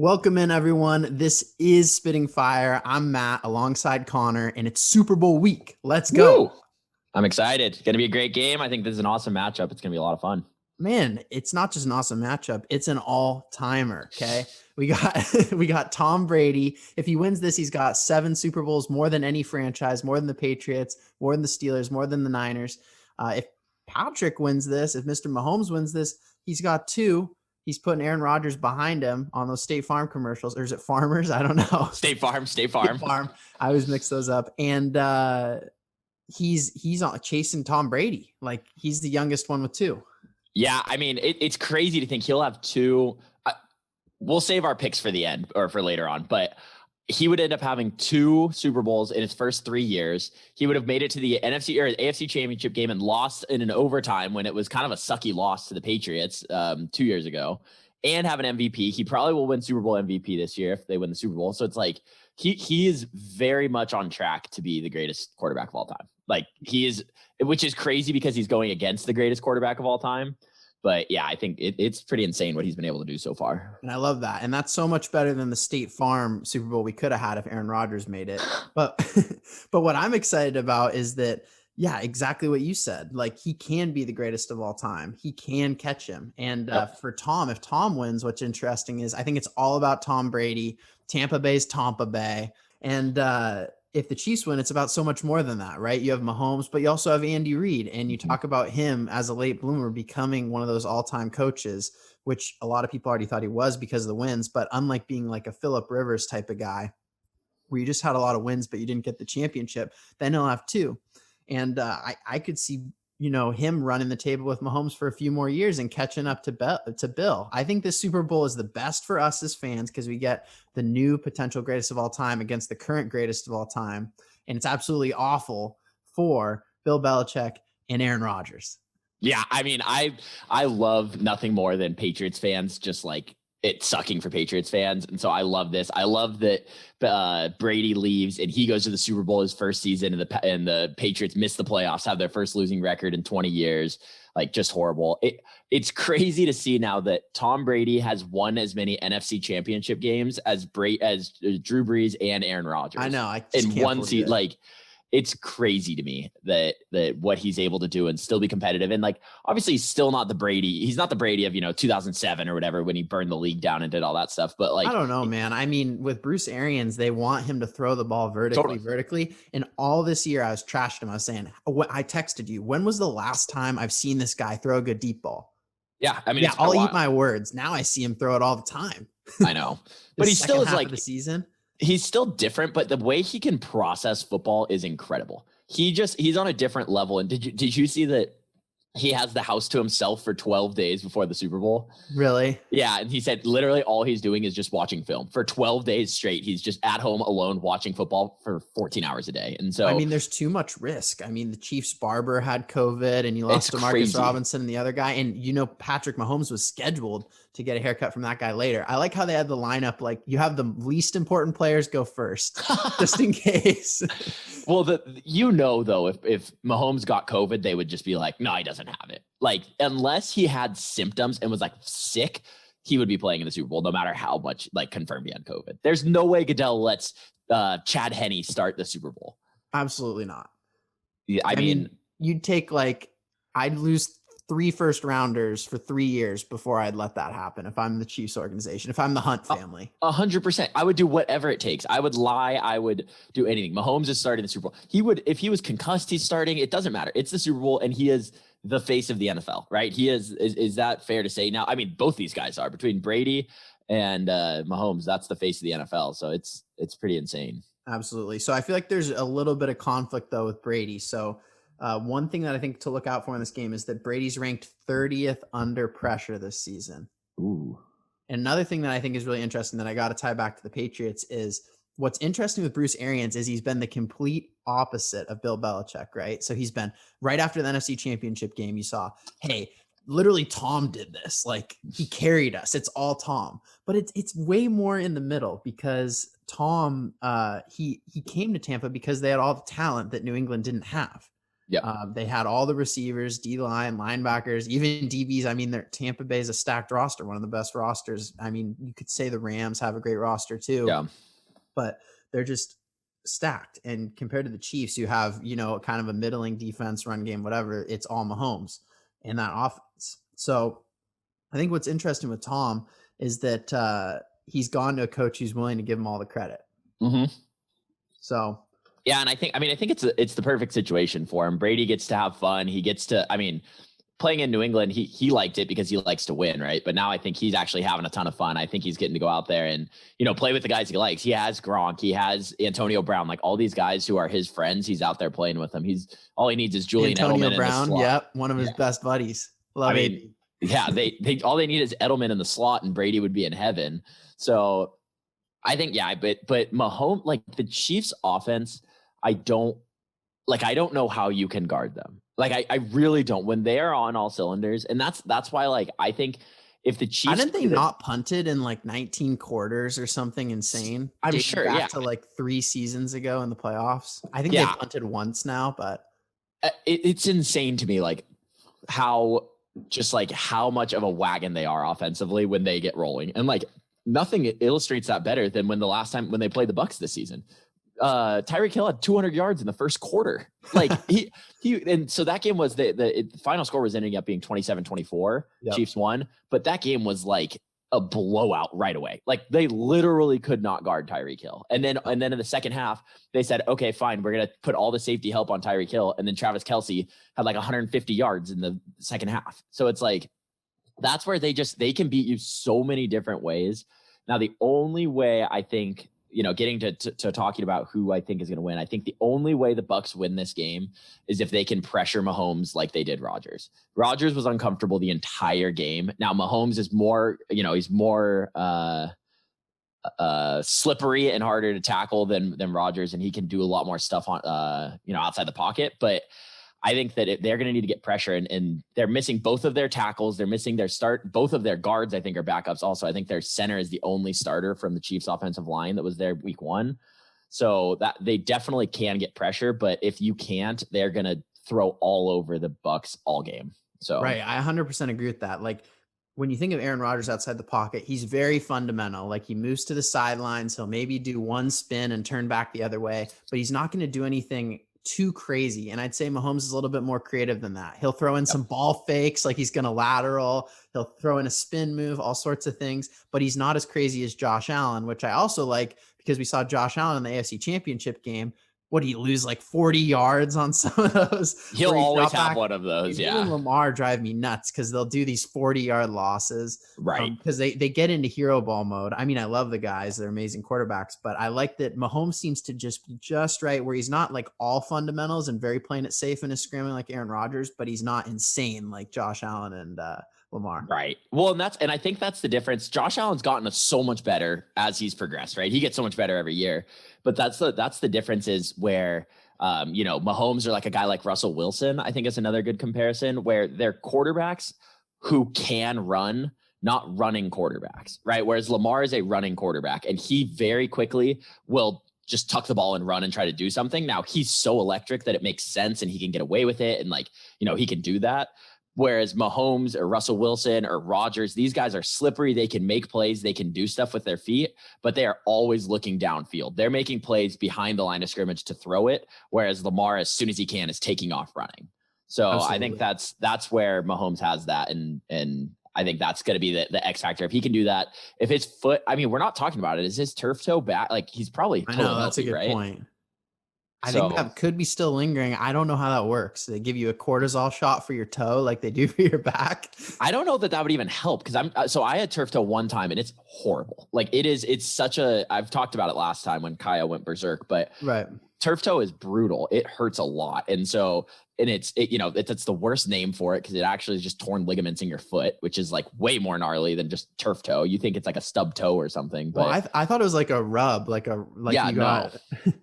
Welcome in, everyone. This is Spitting Fire. I'm Matt alongside Connor, and it's Super Bowl week. Let's go. Woo! I'm excited. It's going to be a great game. I think this is an awesome matchup. It's going to be a lot of fun. Man, it's not just an awesome matchup, it's an all-timer, okay? We got we got Tom Brady. If he wins this, he's got 7 Super Bowls, more than any franchise, more than the Patriots, more than the Steelers, more than the Niners. If Patrick wins this, if Mr. Mahomes wins this, he's got 2. He's putting Aaron Rodgers behind him on those State Farm commercials. Or is it Farmers? I don't know. State Farm. State Farm. I always mix those up. And he's chasing Tom Brady. Like, he's the youngest one with 2. Yeah, I mean, it's crazy to think he'll have 2. We'll save our picks for the end or for later on, but he would end up having 2 Super Bowls in his first 3 years. He would have made it to the NFC or AFC Championship game and lost in an overtime when it was kind of a sucky loss to the Patriots 2 years ago, and have an MVP. He probably will win Super Bowl MVP this year if they win the Super Bowl. So it's like he is very much on track to be the greatest quarterback of all time. Like, he is, which is crazy because he's going against the greatest quarterback of all time. But yeah, I think it's pretty insane what he's been able to do so far. And I love that. And that's so much better than the State Farm Super Bowl we could have had if Aaron Rodgers made it. But but what I'm excited about is that, yeah, exactly what you said. Like, he can be the greatest of all time. He can catch him. And for Tom, if Tom wins, what's interesting is I think it's all about Tom Brady. Tampa Bay's Tampa Bay. And if the Chiefs win, it's about so much more than that, right? You have Mahomes, but you also have Andy Reid, and you talk about him as a late bloomer becoming one of those all-time coaches, which a lot of people already thought he was because of the wins. But unlike being like a Phillip Rivers type of guy, where you just had a lot of wins, but you didn't get the championship, then he'll have 2. And I could see, him running the table with Mahomes for a few more years and catching up to Bill. I think this Super Bowl is the best for us as fans because we get the new potential greatest of all time against the current greatest of all time. And it's absolutely awful for Bill Belichick and Aaron Rodgers. Yeah, I mean, I love nothing more than Patriots fans just like it sucking for Patriots fans. And so I love this. I love that Brady leaves and he goes to the Super Bowl his first season, and the Patriots miss the playoffs, have their first losing record in 20 years. Like, just horrible. It's crazy to see now that Tom Brady has won as many NFC championship games as Drew Brees and Aaron Rodgers. I know. In one season, like, it's crazy to me that what he's able to do and still be competitive. And like, obviously he's still not the Brady. He's not the Brady of, 2007 or whatever, when he burned the league down and did all that stuff. But like, I don't know, man. I mean, with Bruce Arians, they want him to throw the ball vertically. And all this year I was trashing him. I was saying, I texted you, when was the last time I've seen this guy throw a good deep ball? Yeah. I mean, yeah, I'll eat my words. Now I see him throw it all the time. I know, but he still is like the season. He's still different, but the way he can process football is incredible. He's on a different level. And did you see that he has the house to himself for 12 days before the Super Bowl? Really? Yeah. And he said literally all he's doing is just watching film for 12 days straight. He's just at home alone watching football for 14 hours a day. And so, I mean, there's too much risk. I mean, the Chiefs barber had COVID and you lost to Marcus Robinson and the other guy. And, Patrick Mahomes was scheduled to get a haircut from that guy later. I like how they had the lineup. Like, you have the least important players go first, just in case. Well, though, if Mahomes got COVID, they would just be like, no, he doesn't have it. Like, unless he had symptoms and was like sick, he would be playing in the Super Bowl, no matter how much like confirmed he had COVID. There's no way Goodell lets Chad Henne start the Super Bowl. Absolutely not. Yeah, I mean, you'd take I'd lose 3 first rounders for 3 years before I'd let that happen. If I'm the Chiefs organization, if I'm the Hunt family, 100%, I would do whatever it takes. I would lie. I would do anything. Mahomes is starting the Super Bowl. He would, if he was concussed, he's starting. It doesn't matter. It's the Super Bowl and he is the face of the NFL, right? He is that fair to say? Now, I mean, both these guys are, between Brady and Mahomes. That's the face of the NFL. So it's pretty insane. Absolutely. So I feel like there's a little bit of conflict though with Brady. So one thing that I think to look out for in this game is that Brady's ranked 30th under pressure this season. Ooh. And another thing that I think is really interesting that I got to tie back to the Patriots is what's interesting with Bruce Arians is he's been the complete opposite of Bill Belichick, right? So he's been right after the NFC Championship game, you saw, hey, literally Tom did this. Like, he carried us. It's all Tom. But it's way more in the middle because Tom, he came to Tampa because they had all the talent that New England didn't have. Yep. They had all the receivers, D-line, linebackers, even DBs. I mean, Tampa Bay is a stacked roster, one of the best rosters. I mean, you could say the Rams have a great roster too, Yeah. but they're just stacked. And compared to the Chiefs, who have, kind of a middling defense, run game, whatever, it's all Mahomes in that offense. So I think what's interesting with Tom is that he's gone to a coach who's willing to give him all the credit. Mm-hmm. So yeah, and I think it's the perfect situation for him. Brady gets to have fun. He gets to, playing in New England, he liked it because he likes to win, right? But now I think he's actually having a ton of fun. I think he's getting to go out there and, play with the guys he likes. He has Gronk, he has Antonio Brown, like all these guys who are his friends. He's out there playing with them. All he needs is Julian Antonio Edelman Brown, in the slot. Yep, one of his best buddies. Love it. Yeah, they all they need is Edelman in the slot, and Brady would be in heaven. So I think, but Mahomes, like the Chiefs offense, I don't know how you can guard them. Like I really don't when they are on all cylinders. And that's why, like, I think if the Chiefs, didn't they not punted in like 19 quarters or something insane? I'm sure, back to like 3 seasons ago in the playoffs. I think they punted once now, but it's insane to me, like how much of a wagon they are offensively when they get rolling. And like nothing illustrates that better than when the last time when they played the Bucs this season. Tyreek Hill had 200 yards in the first quarter. Like and so that game was the final score was ending up being 27-24. Yep. Chiefs won, but that game was like a blowout right away. Like they literally could not guard Tyreek Hill. And then in the second half, they said, okay, fine, we're going to put all the safety help on Tyreek Hill. And then Travis Kelce had like 150 yards in the second half. So it's like, that's where they can beat you so many different ways. Now, the only way I think, getting to talking about who I think is going to win, I think the only way the Bucs win this game is if they can pressure Mahomes like they did Rodgers. Rodgers was uncomfortable the entire game. Now Mahomes is more, he's more slippery and harder to tackle than Rodgers, and he can do a lot more stuff on, outside the pocket. But I think that they're going to need to get pressure, and they're missing both of their tackles. They're missing both of their guards, I think, are backups. Also, I think their center is the only starter from the Chiefs offensive line that was there week 1. So that they definitely can get pressure, but if you can't, they're going to throw all over the Bucs all game. So right. I 100% agree with that. Like when you think of Aaron Rodgers outside the pocket, he's very fundamental. Like he moves to the sidelines. He'll maybe do one spin and turn back the other way, but he's not going to do anything too crazy. And I'd say Mahomes is a little bit more creative than that. He'll throw in some ball fakes, like he's going to lateral. He'll throw in a spin move, all sorts of things, but he's not as crazy as Josh Allen, which I also like because we saw Josh Allen in the AFC Championship game. What do you lose, like 40 yards on some of those? He'll always have one of those. Yeah. And Lamar drive me nuts because they'll do these 40-yard losses. Right. Because they get into hero ball mode. I mean, I love the guys. They're amazing quarterbacks, but I like that Mahomes seems to just be just right where he's not like all fundamentals and very playing it safe and is scrambling like Aaron Rodgers, but he's not insane like Josh Allen and Lamar. Right. Well, and I think that's the difference. Josh Allen's gotten so much better as he's progressed, right? He gets so much better every year. But that's the difference is where, Mahomes or like a guy like Russell Wilson, I think is another good comparison where they're quarterbacks who can run, not running quarterbacks, right? Whereas Lamar is a running quarterback and he very quickly will just tuck the ball and run and try to do something. Now he's so electric that it makes sense and he can get away with it. And like, he can do that. Whereas Mahomes or Russell Wilson or Rodgers, these guys are slippery. They can make plays. They can do stuff with their feet, but they are always looking downfield. They're making plays behind the line of scrimmage to throw it. Whereas Lamar, as soon as he can, is taking off running. So absolutely. I think that's where Mahomes has that. And I think that's going to be the X factor. If he can do that, if his foot, I mean, we're not talking about it. Is his turf toe back? Like he's probably, I know that's healthy, a good point. I think that could be still lingering. I don't know how that works. They give you a cortisol shot for your toe like they do for your back. I don't know that would even help because I had turf toe one time and it's horrible. Like it's such I've talked about it last time when Kaya went berserk, but right. Turf toe is brutal. It hurts a lot. And it's the worst name for it because it actually is just torn ligaments in your foot, which is like way more gnarly than just turf toe. You think it's like a stub toe or something. But well, I thought it was like a rub, no,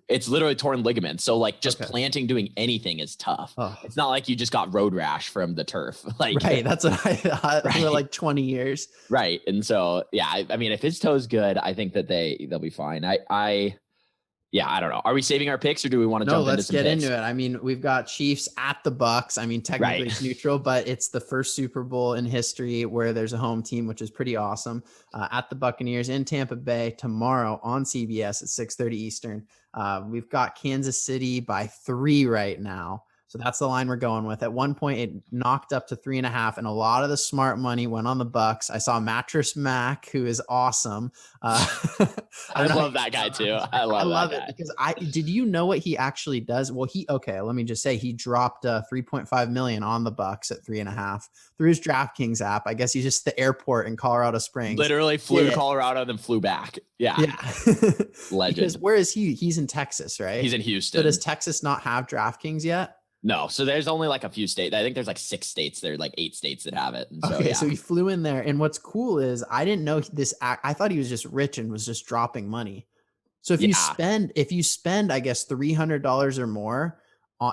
it's literally torn ligaments. So like just planting, doing anything is tough. Oh. It's not like you just got road rash from the turf. Like right, that's what I thought for like 20 years. Right, and so yeah, I mean, if his toe's good, I think that they'll be fine. yeah, I don't know. Are we saving our picks or do we want to No, jump into let's some get picks? into it. I mean, we've got Chiefs at the Bucks. I mean, technically Right. it's neutral, but it's the first Super Bowl in history where there's a home team, which is pretty awesome. At the Buccaneers in Tampa Bay tomorrow on CBS at 6:30 Eastern. We've got Kansas City by 3 right now. So that's the line we're going with. At one point, it knocked up to 3.5, and a lot of the smart money went on the Bucks. I saw Mattress Mac, who is awesome. I I don't know. love that guy too. I I love that love it guy. because did you know what he actually does? Well, okay, let me just say he dropped 3.5 million on the Bucks at 3.5 through his DraftKings app. I guess he's just the airport in Colorado Springs. Literally flew to Colorado and then flew back. Yeah. Yeah. Legend. Because where is he? He's in Texas, right? He's in Houston. So does Texas not have DraftKings yet? No. So there's only like a few states. I think there's like 6 states. There are like 8 states that have it. And so, Okay, yeah. so he flew in there. And what's cool is I didn't know this. I thought he was just rich and was just dropping money. So if you spend, I guess $300 or more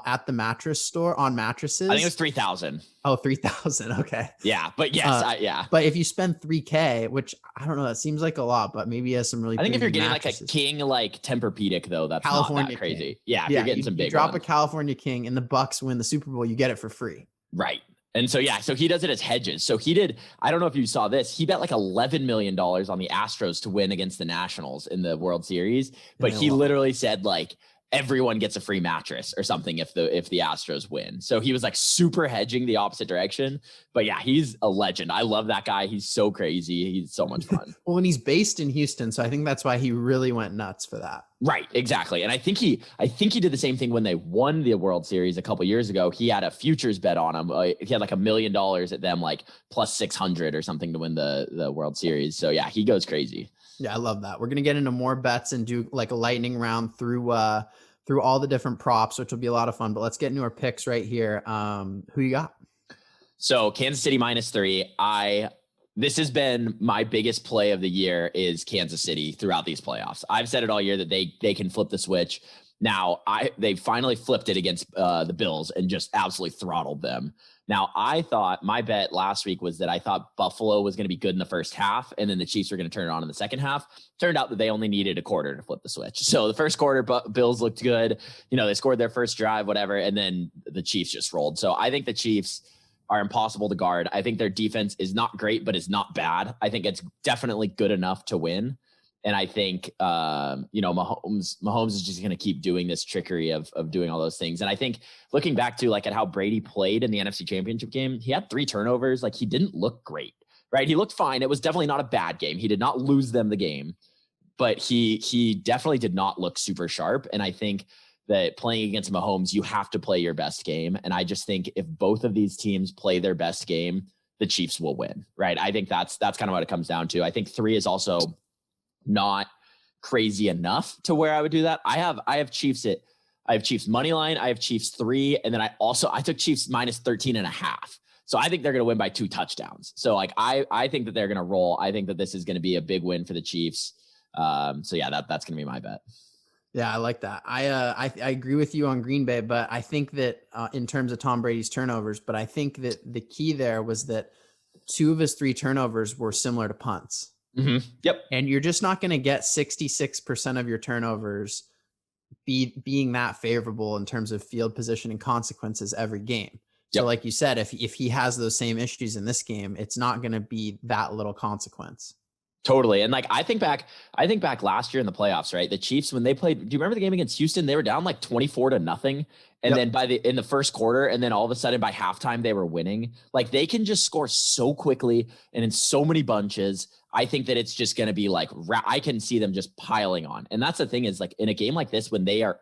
at the mattress store on mattresses, I think it was 3,000. Oh, 3,000. Okay. Yeah, but yes, yeah. But if you spend 3K, which I don't know, that seems like a lot, but maybe he has some really. I think if you're getting mattresses. like a king, like Tempur-Pedic though, that's California not that crazy. King. Yeah, if you're getting some big drop ones. a California King and the Bucks win the Super Bowl, you get it for free. Right. And so, yeah, so he does it as hedges. So he did, I don't know if you saw this, he bet like $11 million on the Astros to win against the Nationals in the World Series. But he literally said like everyone gets a free mattress or something if the Astros win. So he was like super hedging the opposite direction. But yeah, he's a legend. I love that guy. He's so crazy. He's so much fun. Well, and he's based in Houston, so I think that's why he really went nuts for that. Right, exactly. And I think he did the same thing when they won the World Series a couple years ago. He had a futures bet on them. He had like $1 million at them, like plus 600 or something to win the World Series. So yeah, he goes crazy. Yeah, I love that. We're gonna get into more bets and do like a lightning round through all the different props, which will be a lot of fun. But let's get into our picks right here. Who you got? So Kansas City -3. This has been my biggest play of the year is Kansas City throughout these playoffs. I've said it all year that they can flip the switch. Now they finally flipped it against the Bills and just absolutely throttled them. Now I thought my bet last week was that I thought Buffalo was going to be good in the first half and then the Chiefs were going to turn it on in the second half. Turned out that they only needed a quarter to flip the switch. So the first quarter, Bills looked good. You know, they scored their first drive, whatever, and then the Chiefs just rolled. So I think the Chiefs are impossible to guard. I think their defense is not great, but it's not bad. I think it's definitely good enough to win. And I think, Mahomes is just going to keep doing this trickery of doing all those things. And I think looking back to like at how Brady played in the NFC Championship game, he had 3 turnovers. Like he didn't look great, right? He looked fine. It was definitely not a bad game. He did not lose them the game, but he definitely did not look super sharp. And I think that playing against Mahomes, you have to play your best game. And I just think if both of these teams play their best game, the Chiefs will win, right? I think that's kind of what it comes down to. I think 3 is also not crazy enough to where I would do that. I have Chiefs money line. I have Chiefs 3. And then I took Chiefs -13.5. So I think they're going to win by 2 touchdowns. So like, I think that they're going to roll. I think that this is going to be a big win for the Chiefs. So yeah, that's going to be my bet. Yeah, I like that. I agree with you on Green Bay, but I think that in terms of Tom Brady's turnovers, but I think that the key there was that 2 of his 3 turnovers were similar to punts. Mm-hmm. Yep. And you're just not going to get 66% of your turnovers being that favorable in terms of field position and consequences every game. So Yep. like you said, if he has those same issues in this game, it's not going to be that little consequence. Totally. And like, I think back last year in the playoffs, right? The Chiefs, when they played, do you remember the game against Houston? They were down like 24-0. And then in the first quarter, and then all of a sudden by halftime, they were winning. Like they can just score so quickly and in so many bunches. I think that it's just going to be like, I can see them just piling on. And that's the thing is like in a game like this, when they're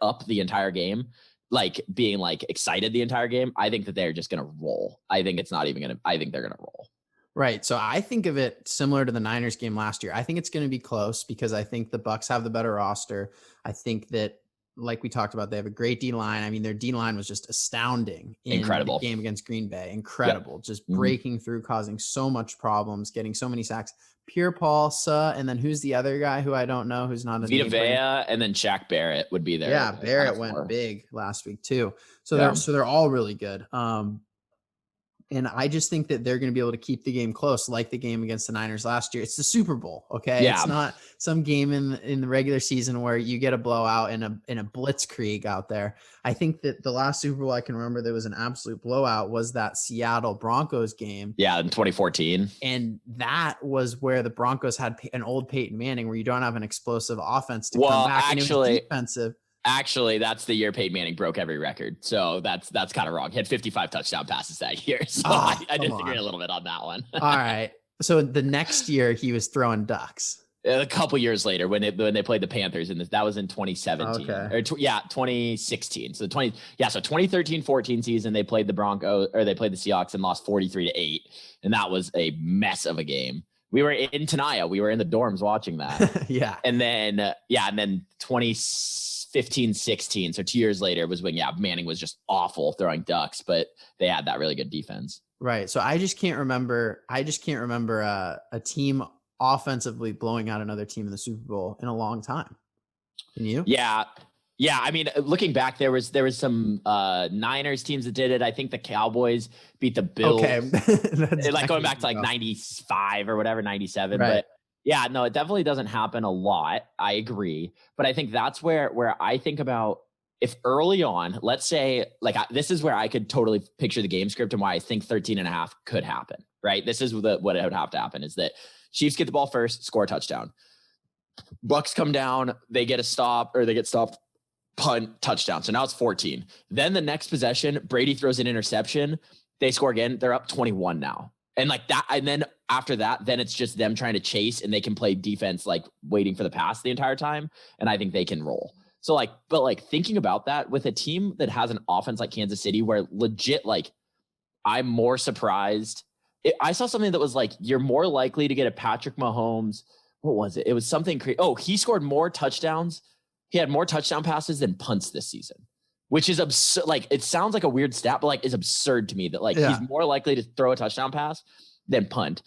up the entire game, like being like excited the entire game, I think that they're just going to roll. I think they're going to roll. Right. So I think of it similar to the Niners game last year. I think it's going to be close because I think the Bucks have the better roster. I think that, like we talked about, they have a great D line. I mean, their D line was just astounding in Incredible. the game against Green Bay. Incredible. Yep. Just breaking through, causing so much problems, getting so many sacks. Pierre-Paul, and then who's the other guy who I don't know, who's not a Vita Vea, and then Shaq Barrett would be there. Yeah, Barrett went big last week too. So they're all really good. And I just think that they're going to be able to keep the game close, like the game against the Niners last year. It's the Super Bowl, okay? Yeah. It's not some game in the regular season where you get a blowout in a blitzkrieg out there. I think that the last Super Bowl I can remember there was an absolute blowout was that Seattle Broncos game. Yeah, in 2014. And that was where the Broncos had an old Peyton Manning, where you don't have an explosive offense to come back. And it was defensive. Actually, that's the year Peyton Manning broke every record. So that's kind of wrong. He had 55 touchdown passes that year. So I disagree a little bit on that one. All right. So the next year he was throwing ducks. A couple years later when they played the Panthers, and that was in 2017 okay. or 2016. So 2013-14 season, they played the Broncos, or they played the Seahawks and lost 43-8. And that was a mess of a game. We were in Tenaya. We were in the dorms watching that. Yeah. And then 2015-16. So 2 years later was when, Manning was just awful throwing ducks, but they had that really good defense. Right. So I just can't remember a team offensively blowing out another team in the Super Bowl in a long time. Can you? Yeah. I mean, looking back, there was some Niners teams that did it. I think the Cowboys beat the Bills. Okay. Like going back to like 95 or whatever, 97. Right. But yeah, no, it definitely doesn't happen a lot. I agree. But I think that's where I think about, if early on, let's say, like, this is where I could totally picture the game script and why I think 13.5 could happen, right? This is what it would have to happen, is that Chiefs get the ball first, score a touchdown. Bucks come down, they get a stop, or they get stopped, punt, touchdown. So now it's 14. Then the next possession, Brady throws an interception. They score again. They're up 21 now. And like that, and then after that, then it's just them trying to chase, and they can play defense, like waiting for the pass the entire time. And I think they can roll. So like, but like thinking about that with a team that has an offense like Kansas City, where legit, like, I'm more surprised. I saw something that was like, you're more likely to get a Patrick Mahomes. What was it? It was something crazy. Oh, he scored more touchdowns. He had more touchdown passes than punts this season, which is absurd. Like, it sounds like a weird stat, but like, it's absurd to me that like he's more likely to throw a touchdown pass than punt.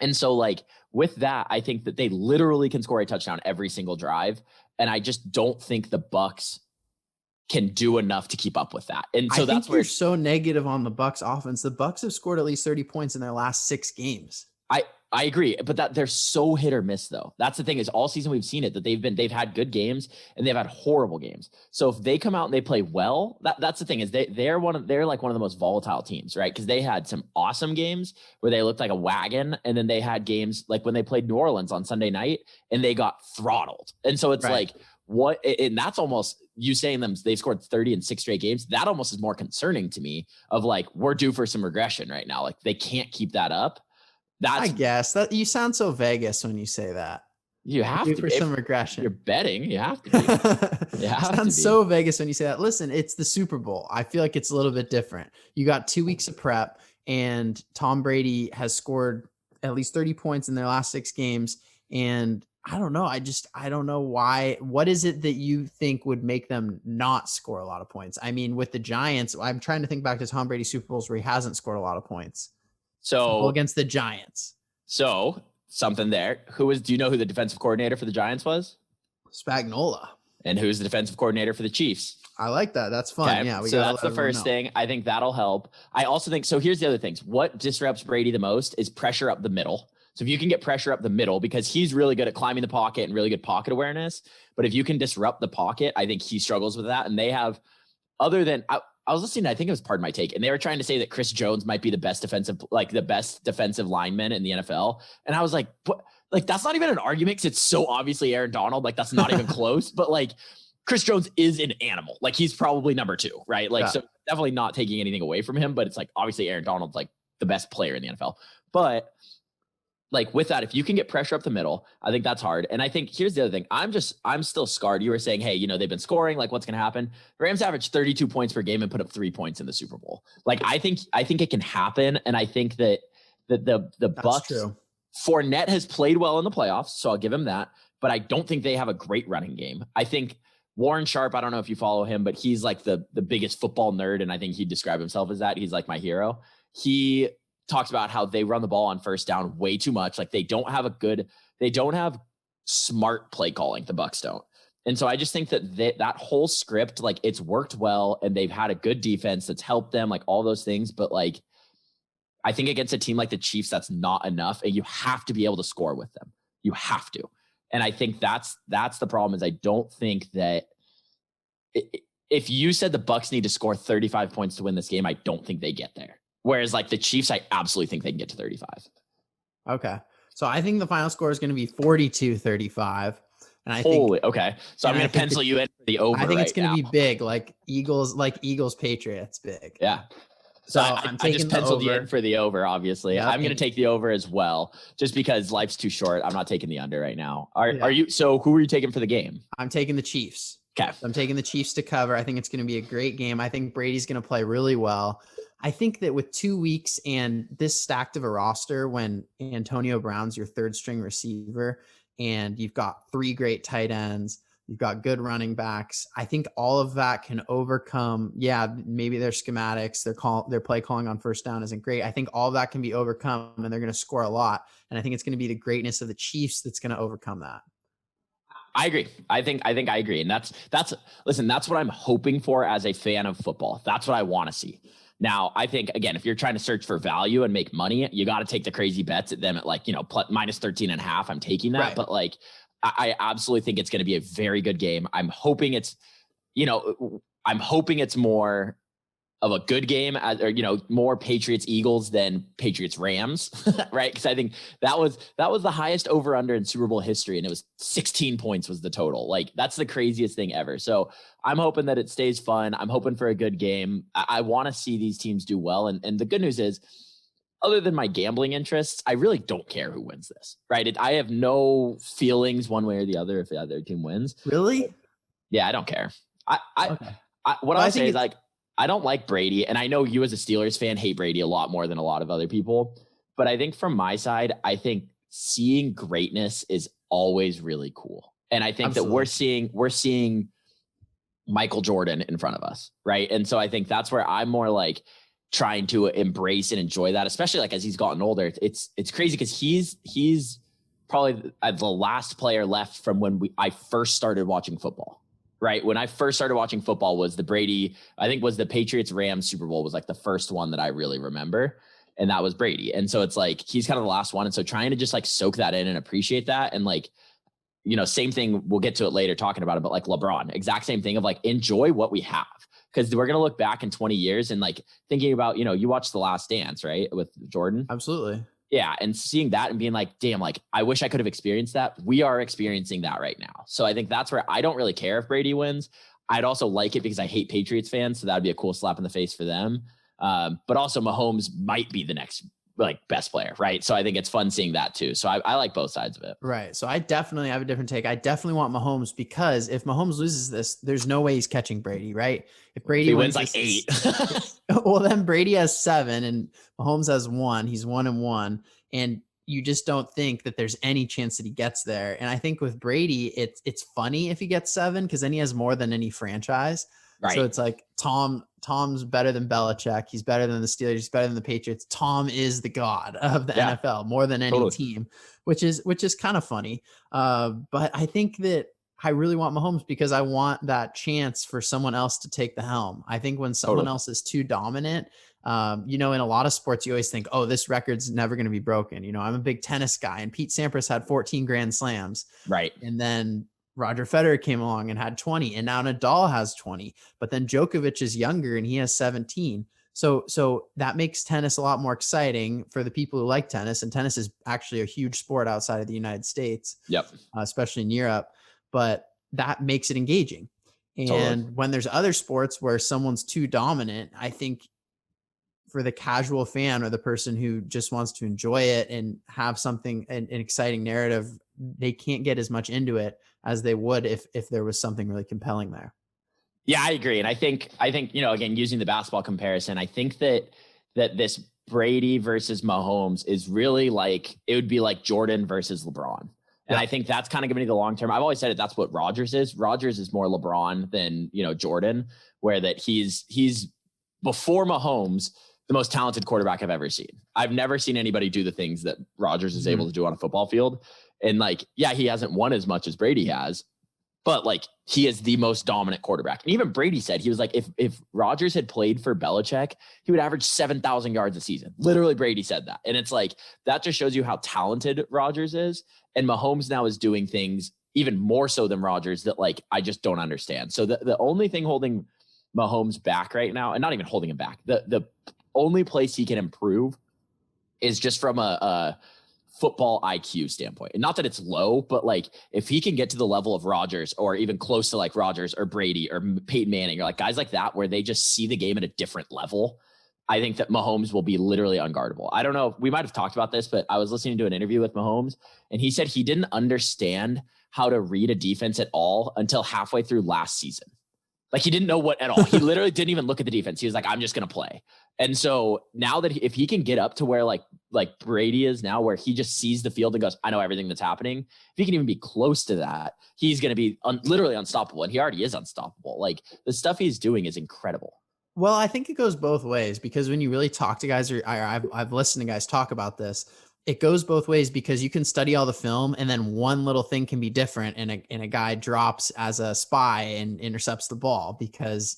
And so like with that, I think that they literally can score a touchdown every single drive. And I just don't think the Bucks can do enough to keep up with that. And so that's where you're so negative on the Bucks offense. The Bucks have scored at least 30 points in their last 6 games. I agree, but that they're so hit or miss though. That's the thing, is all season we've seen it, that they've had good games and they've had horrible games. So if they come out and they play well, that's the thing, is they're like one of the most volatile teams, right? Because they had some awesome games where they looked like a wagon, and then they had games like when they played New Orleans on Sunday night and they got throttled. And so it's like, what, and that's almost, you saying they've scored 30 in 6 straight games, that almost is more concerning to me, of like, we're due for some regression right now. Like, they can't keep that up. I guess that you sound so Vegas when you say that. You have to for some regression. You're betting. You have to be. You have sounds so Vegas when you say that. Listen, it's the Super Bowl. I feel like it's a little bit different. You got 2 weeks of prep, and Tom Brady has scored at least 30 points in their last 6 games. And I don't know. I don't know why. What is it that you think would make them not score a lot of points? I mean, with the Giants, I'm trying to think back to Tom Brady's Super Bowls where he hasn't scored a lot of points. So against the Giants. So something there. Do you know who the defensive coordinator for the Giants was? Spagnuolo. And who's the defensive coordinator for the Chiefs? I like that. That's fun. Okay. Yeah. So that's the first thing. I think that'll help. I also think, so here's the other things. What disrupts Brady the most is pressure up the middle. So if you can get pressure up the middle, because he's really good at climbing the pocket and really good pocket awareness, but if you can disrupt the pocket, I think he struggles with that. And they have, other than, I was listening, I think it was Pardon My Take, and they were trying to say that Chris Jones might be the best defensive lineman in the NFL. And I was like, that's not even an argument, because it's so obviously Aaron Donald. Like, that's not even close. But like, Chris Jones is an animal. Like, he's probably number 2, right? Like, so definitely not taking anything away from him, but it's like, obviously Aaron Donald's like the best player in the NFL. But like with that, if you can get pressure up the middle, I think that's hard. And I think here's the other thing. I'm still scarred. You were saying, hey, they've been scoring, like, what's going to happen? The Rams averaged 32 points per game and put up 3 points in the Super Bowl. Like, I think it can happen. And I think that the Bucks, true. Fournette has played well in the playoffs, so I'll give him that. But I don't think they have a great running game. I think Warren Sharp, I don't know if you follow him, but he's like the biggest football nerd. And I think he'd describe himself as that. He's like my hero. He talks about how they run the ball on first down way too much. Like, they don't have smart play calling. The Bucks don't. And so I just think that whole script, like, it's worked well, and they've had a good defense that's helped them, like all those things. But like, I think against a team like the Chiefs, that's not enough. And you have to be able to score with them. You have to. And I think that's the problem is I don't think that if you said the Bucs need to score 35 points to win this game, I don't think they get there. Whereas like the Chiefs, I absolutely think they can get to 35. Okay. So I think the final score is going to be 42-35. And I Holy, think, okay. So I'm going to pencil you in for the over. I think it's right going to now. be big, like Eagles Patriots big. Yeah. So I'm taking I just penciled you in for the over, obviously. Yep. I'm going to take the over as well, just because life's too short. I'm not taking the under right now. Are you? So who are you taking for the game? I'm taking the Chiefs. Okay. I'm taking the Chiefs to cover. I think it's going to be a great game. I think Brady's going to play really well. I think that with 2 weeks and this stacked of a roster, when Antonio Brown's your third string receiver and you've got 3 great tight ends, you've got good running backs, I think all of that can overcome. Yeah, maybe their schematics, their play calling on first down isn't great. I think all of that can be overcome and they're going to score a lot. And I think it's going to be the greatness of the Chiefs that's going to overcome that. I agree. I think I agree. And that's what I'm hoping for as a fan of football. That's what I want to see. Now, I think, again, if you're trying to search for value and make money, you got to take the crazy bets at them at like, minus 13.5. I'm taking that. Right. But like, I absolutely think it's going to be a very good game. I'm hoping it's more of a good game, more Patriots Eagles than Patriots Rams, right? Because I think that was the highest over under in Super Bowl history, and it was 16 points was the total. Like that's the craziest thing ever. So I'm hoping that it stays fun. I'm hoping for a good game. I want to see these teams do well, and the good news is, other than my gambling interests, I really don't care who wins this, right? I have no feelings one way or the other if the other team wins. Really? Yeah, I don't care. I'll say is like, I don't like Brady, and I know you as a Steelers fan hate Brady a lot more than a lot of other people, but I think from my side, I think seeing greatness is always really cool. And I think Absolutely. That we're seeing Michael Jordan in front of us, right? And so I think that's where I'm more like trying to embrace and enjoy that, especially like as he's gotten older. It's crazy because he's probably the last player left from when I first started watching football. Right. When I first started watching football was the Brady, I think was the Patriots Rams Super Bowl was like the first one that I really remember. And that was Brady. And so it's like, he's kind of the last one. And so trying to just like soak that in and appreciate that. And like, same thing, we'll get to it later talking about it, but like LeBron, exact same thing of like, enjoy what we have. Because we're going to look back in 20 years and like thinking about, you watched The Last Dance, right? With Jordan. Absolutely. Yeah. And seeing that and being like, damn, like, I wish I could have experienced that. We are experiencing that right now. So I think that's where I don't really care if Brady wins. I'd also like it because I hate Patriots fans. So that'd be a cool slap in the face for them. But also Mahomes might be the next like best player. Right. So I think it's fun seeing that too. So I like both sides of it. Right. So I definitely have a different take. I definitely want Mahomes because if Mahomes loses this, there's no way he's catching Brady. Right. If Brady wins like 8, well, then Brady has 7 and Mahomes has 1. He's 1-1. And you just don't think that there's any chance that he gets there. And I think with Brady, it's funny if he gets 7 because then he has more than any franchise. Right. So it's like Tom's better than Belichick. He's better than the Steelers. He's better than the Patriots. Tom is the god of the NFL more than any team, which is kind of funny. But I think that I really want Mahomes because I want that chance for someone else to take the helm. I think when someone else is too dominant, in a lot of sports, you always think, oh, this record's never going to be broken. I'm a big tennis guy and Pete Sampras had 14 Grand Slams. Right. And then Roger Federer came along and had 20 and now Nadal has 20, but then Djokovic is younger and he has 17. So that makes tennis a lot more exciting for the people who like tennis. And tennis is actually a huge sport outside of the United States. Yep. Especially in Europe, but that makes it engaging. And when there's other sports where someone's too dominant, I think for the casual fan or the person who just wants to enjoy it and have something, an exciting narrative, they can't get as much into it as they would if there was something really compelling there. Yeah, I agree. And I think, again, using the basketball comparison, I think that this Brady versus Mahomes is really like, it would be like Jordan versus LeBron. And I think that's kind of giving me the long term. I've always said it. That's what Rodgers is. Rodgers is more LeBron than, Jordan, where that he's before Mahomes, the most talented quarterback I've ever seen. I've never seen anybody do the things that Rodgers is able to do on a football field. And like, yeah, he hasn't won as much as Brady has, but like he is the most dominant quarterback. And even Brady said, he was like, if Rodgers had played for Belichick, he would average 7,000 yards a season. Literally, Brady said that. And it's like, that just shows you how talented Rodgers is. And Mahomes now is doing things even more so than Rodgers that like, I just don't understand. So the only thing holding Mahomes back right now, and not even holding him back, the only place he can improve is just from a football IQ standpoint. And not that it's low, but like if he can get to the level of Rodgers or even close to like Rodgers or Brady or Peyton Manning or like guys like that, where they just see the game at a different level, I think that Mahomes will be literally unguardable. I don't know. We might've talked about this, but I was listening to an interview with Mahomes and he said he didn't understand how to read a defense at all until halfway through last season. Like he didn't know what at all. He literally didn't even look at the defense. He was like, I'm just going to play. And so now that if he can get up to where like Brady is now, where he just sees the field and goes, I know everything that's happening. If he can even be close to that, he's going to be literally unstoppable. And he already is unstoppable. Like the stuff he's doing is incredible. Well, I think it goes both ways because when you really talk to guys, or I've listened to guys talk about this, it goes both ways because you can study all the film and then one little thing can be different and a guy drops as a spy and intercepts the ball because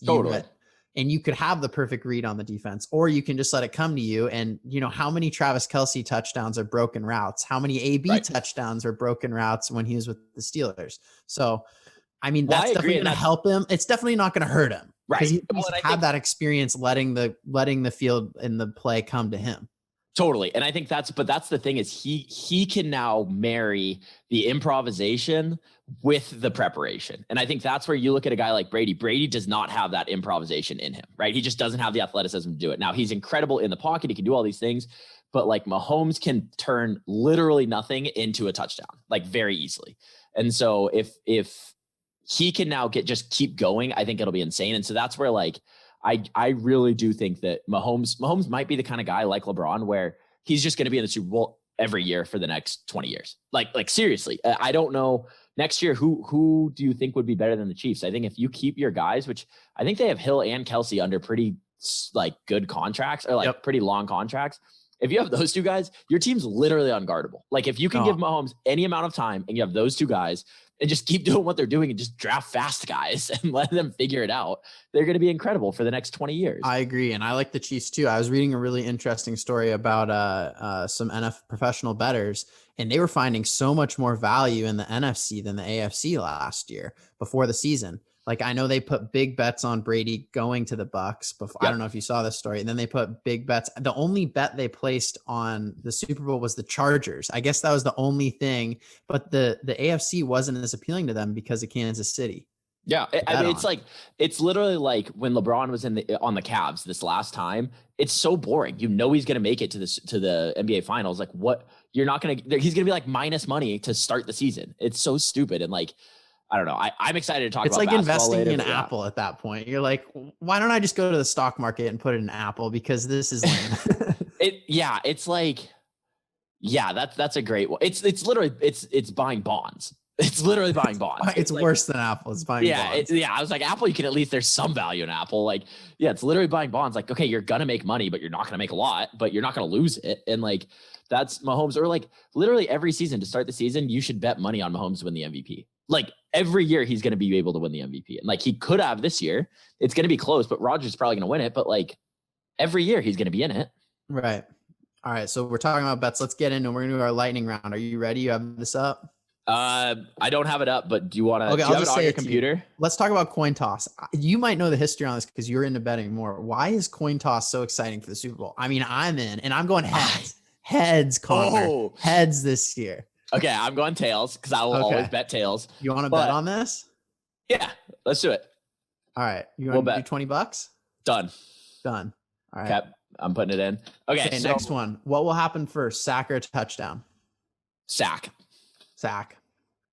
you could have the perfect read on the defense, or you can just let it come to you. And you know, how many Travis Kelce touchdowns are broken routes? How many AB touchdowns are broken routes when he was with the Steelers? So, I mean, that's definitely going to help him. It's definitely not going to hurt him. Right. Because he's had that experience letting the field and the play come to him. Totally. And I think that's the thing is he can now marry the improvisation with the preparation. And I think that's where you look at a guy like Brady. Brady does not have that improvisation in him, right? He just doesn't have the athleticism to do it. Now he's incredible in the pocket. He can do all these things, but like Mahomes can turn literally nothing into a touchdown, like very easily. And so if he can now just keep going, I think it'll be insane. And so that's where like, I really do think that Mahomes might be the kind of guy like LeBron where he's just going to be in the Super Bowl every year for the next 20 years. Like seriously, I don't know next year who do you think would be better than the Chiefs? I think if you keep your guys, which I think they have Hill and Kelce under pretty like good contracts or like pretty long contracts. If you have those two guys, your team's literally unguardable. Like if you can give Mahomes any amount of time and you have those two guys and just keep doing what they're doing and just draft fast guys and let them figure it out, they're going to be incredible for the next 20 years. I agree. And I like the Chiefs too. I was reading a really interesting story about some NFL professional bettors, and they were finding so much more value in the NFC than the AFC last year before the season. Like I know they put big bets on Brady going to the Bucks before. I don't know if you saw this story. And then they put big bets. The only bet they placed on the Super Bowl was the Chargers. I guess that was the only thing, but the AFC wasn't as appealing to them because of Kansas City. Yeah. I mean, it's literally like when LeBron was on the Cavs this last time. It's so boring. You know, he's going to make it to the NBA finals. Like what he's going to be like minus money to start the season. It's so stupid. And like, I don't know. I'm excited to talk about it. It's like investing in Apple at that point. You're like, why don't I just go to the stock market and put it in Apple because this is lame. It's like, that's a great one. It's literally, it's buying bonds. It's literally buying bonds. It's like, worse than Apple. It's buying bonds. I was like, Apple, you can at least, there's some value in Apple. Like, yeah, it's literally buying bonds. Like, okay, you're going to make money, but you're not going to make a lot, but you're not going to lose it. And like, that's Mahomes, or like literally every season to start the season, you should bet money on Mahomes to win the MVP. Like every year he's going to be able to win the MVP. And like he could have this year. It's going to be close, but Rodgers is probably going to win it. But like every year he's going to be in it. Right. All right. So we're talking about bets. Let's get into it. We're going to do our lightning round. Are you ready? You have this up? I don't have it up, but do you want to I'll just say your computer? Let's talk about coin toss. You might know the history on this because you're into betting more. Why is coin toss so exciting for the Super Bowl? I mean, I'm in and I'm going heads. Heads, Connor. Heads this year. Okay, I'm going tails because I will always bet tails. You want to bet on this? Yeah, let's do it. All right. You want to do $20? Done. All right. Okay, I'm putting it in. Okay, so next one. What will happen first, sack or touchdown? Sack.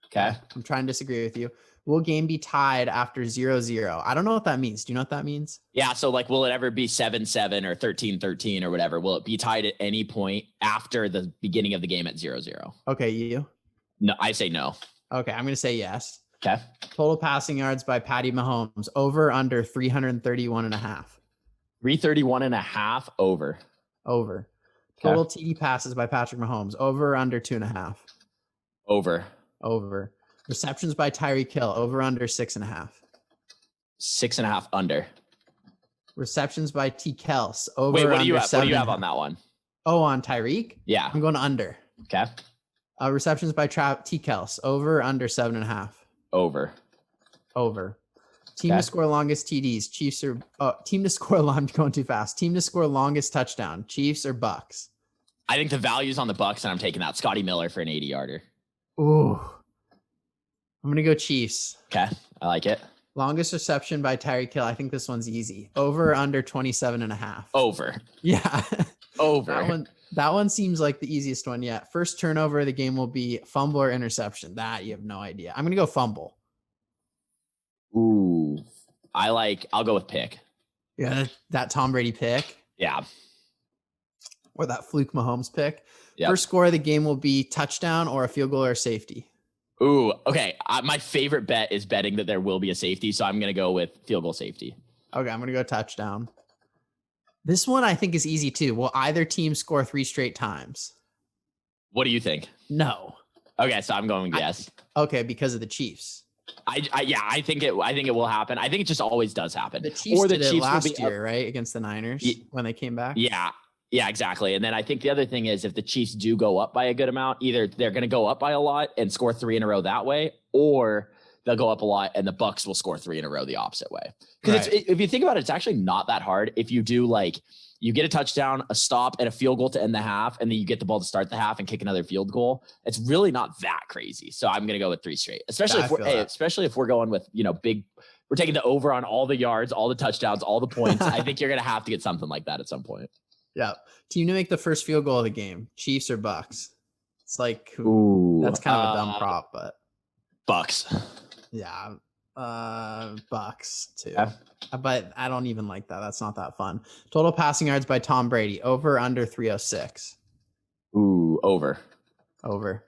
Okay. I'm trying to disagree with you. Will game be tied after 0-0? I don't know what that means. Do you know what that means? Yeah. So like, will it ever be 7-7 or 13-13 or whatever? Will it be tied at any point after the beginning of the game at 0-0? Okay. You? No, I say no. Okay. I'm going to say yes. Okay. Total passing yards by Patty Mahomes over under 331 and a half. 331 and a half over. Total TD passes by Patrick Mahomes over under 2.5. Over. Receptions by Tyreek Hill, over under 6.5. 6.5 under. Receptions by T. Kels, over Wait, what do you under have? What do you have 7.5. on that one? Oh, on Tyreek? Yeah. I'm going under. Okay. Receptions by T. Kels, over under 7.5. Over. Over. Team to score longest TDs, Chiefs or team to score. I'm going too fast. Team to score longest touchdown, Chiefs or Bucks? I think the value's on the Bucks, and I'm taking that. Scotty Miller for an 80-yarder. Ooh. I'm going to go Chiefs. Okay. I like it. Longest reception by Tyreek Hill. I think this one's easy. Over under 27.5. Over. Yeah. Over. That one seems like the easiest one yet. First turnover of the game will be fumble or interception. That you have no idea. I'm going to go fumble. Ooh. I'll go with pick. Yeah, that Tom Brady pick. Yeah. Or that fluke Mahomes pick. Yep. First score of the game will be touchdown or a field goal or safety. Ooh, okay. My favorite bet is betting that there will be a safety, so I'm going to go with field goal safety. Okay, I'm going to go touchdown. This one I think is easy too. Will either team score 3 straight times? What do you think? No. Okay, so I'm going yes. Okay, because of the Chiefs. I think it will happen. I think it just always does happen. The Chiefs did it last year, right? Against the Niners when they came back. Yeah, exactly. And then I think the other thing is if the Chiefs do go up by a good amount, either they're going to go up by a lot and score 3 in a row that way, or they'll go up a lot and the Bucks will score 3 in a row the opposite way. Because if you think about it, it's actually not that hard. If you do you get a touchdown, a stop, and a field goal to end the half, and then you get the ball to start the half and kick another field goal, it's really not that crazy. So I'm going to go with 3 straight, especially if we're going with, we're taking the over on all the yards, all the touchdowns, all the points. I think you're going to have to get something like that at some point. Yeah. Team to make the first field goal of the game, Chiefs or Bucks? It's like, that's kind of a dumb prop, but Bucks. Yeah. Bucks too. Yeah. But I don't even like that. That's not that fun. Total passing yards by Tom Brady, over under 306. Ooh, over. Over.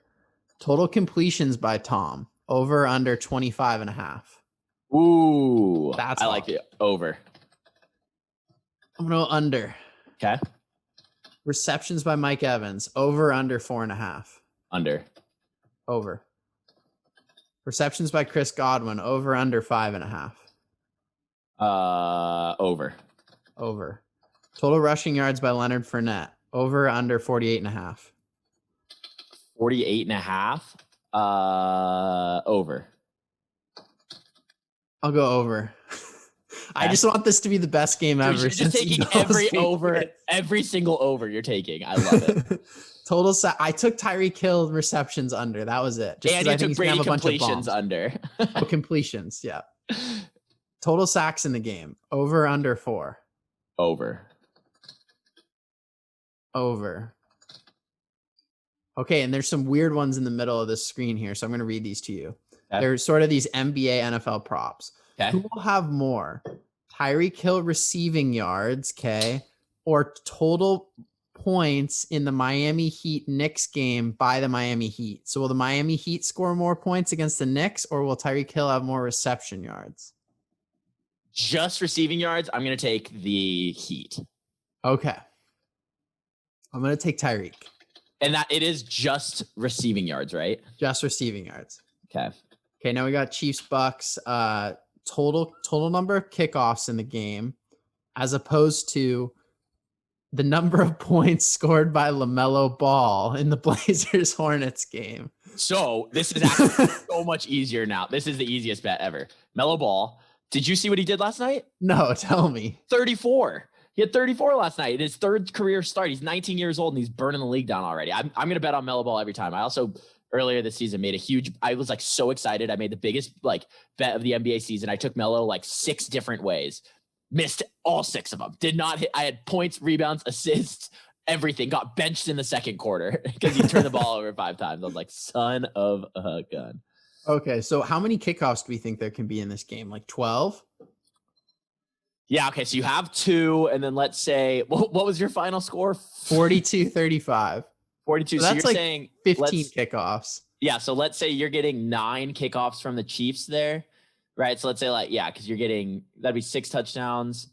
Total completions by Tom, over under 25.5. Ooh, I like it. Over. I'm going to go under. Okay. Receptions by Mike Evans, over under 4.5. Under. Over. Receptions by Chris Godwin, over under 5.5. Over. Over. Total rushing yards by Leonard Fournette, over under 48.5. 48.5. Over. I'll go over. I just want this to be the best game ever. You're just taking every single over you're taking. I love it. Total I took Tyreek Hill receptions under. That was it. Just and you took Brady completions under. Completions, yeah. Total sacks in the game, over under 4. Over. Okay, and there's some weird ones in the middle of this screen here, so I'm going to read these to you. Okay. They're sort of these NBA NFL props. Okay. Who will have more? Tyreek Hill receiving yards, or total points in the Miami Heat Knicks game by the Miami Heat. So will the Miami Heat score more points against the Knicks, or will Tyreek Hill have more reception yards? Just receiving yards, I'm going to take the Heat. Okay. I'm going to take Tyreek. And that it is just receiving yards, right? Just receiving yards. Okay. Okay, now we got Chiefs Bucks. Total number of kickoffs in the game, as opposed to the number of points scored by LaMelo Ball in the Blazers Hornets game. So this is actually so much easier now. This is the easiest bet ever. Melo Ball. Did you see what he did last night? No, tell me. 34. He had 34 last night. His 3rd career start. He's 19 years old and he's burning the league down already. I'm going to bet on Melo Ball every time. I also earlier this season made I was so excited. I made the biggest bet of the NBA season. I took Melo 6 different ways. Missed all 6 of them. Did not hit. I had points, rebounds, assists, everything. Got benched in the second quarter because he turned the ball over 5 times. I was like, son of a gun. Okay, so how many kickoffs do we think there can be in this game? 12? Yeah, okay, so you have 2, and then let's say, what was your final score? 42-35. 42, so you're saying 15 kickoffs. Yeah, so let's say you're getting 9 kickoffs from the Chiefs there, right? So let's say because you're getting, that'd be 6 touchdowns.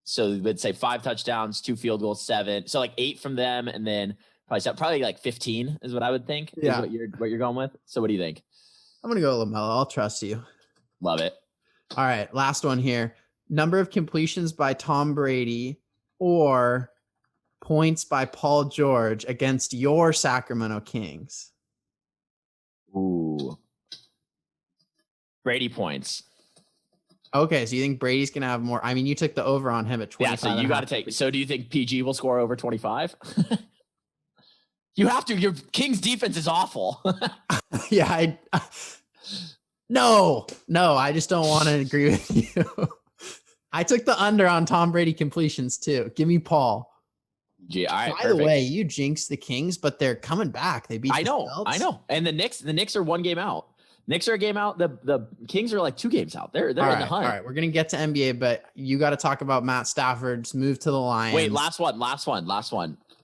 So let's say 5 touchdowns, 2 field goals, 7. So 8 from them, and then probably 15 is what I would think. Yeah. Is what you're going with. So what do you think? I'm going to go LaMelo. I'll trust you. Love it. All right. Last one here. Number of completions by Tom Brady or points by Paul George against your Sacramento Kings. Ooh. Brady points. Okay, so you think Brady's going to have more? I mean, you took the over on him at 25. Yeah, so you got to take. So do you think PG will score over 25? You have to. Your Kings defense is awful. Yeah, no, I just don't want to agree with you. I took the under on Tom Brady completions too. Give me Paul. Yeah, all right, By the way, you jinxed the Kings, but they're coming back. They beat. I know. And the Knicks are 1 game out. Knicks are a game out. The Kings are like 2 games out. They're in the hunt. All right, we're gonna get to NBA, but you got to talk about Matt Stafford's move to the Lions. Wait, last one.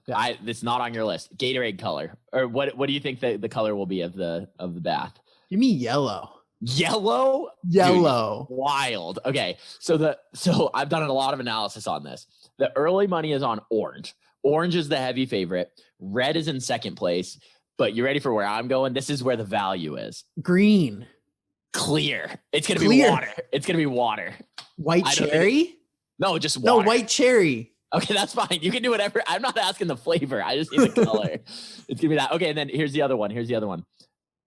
Yeah. It's not on your list. Gatorade color, or what do you think the color will be of the bath? You mean yellow? Yellow. Dude, wild. Okay, so I've done a lot of analysis on this. The early money is on orange. Orange is the heavy favorite. Red is in second place. But you ready for where I'm going? This is where the value is. Green. Clear. It's going to be water. It's going to be water. White cherry? No, just water. No, white cherry. Okay, that's fine. You can do whatever. I'm not asking the flavor. I just need the color. It's going to be that. Okay, and then here's the other one.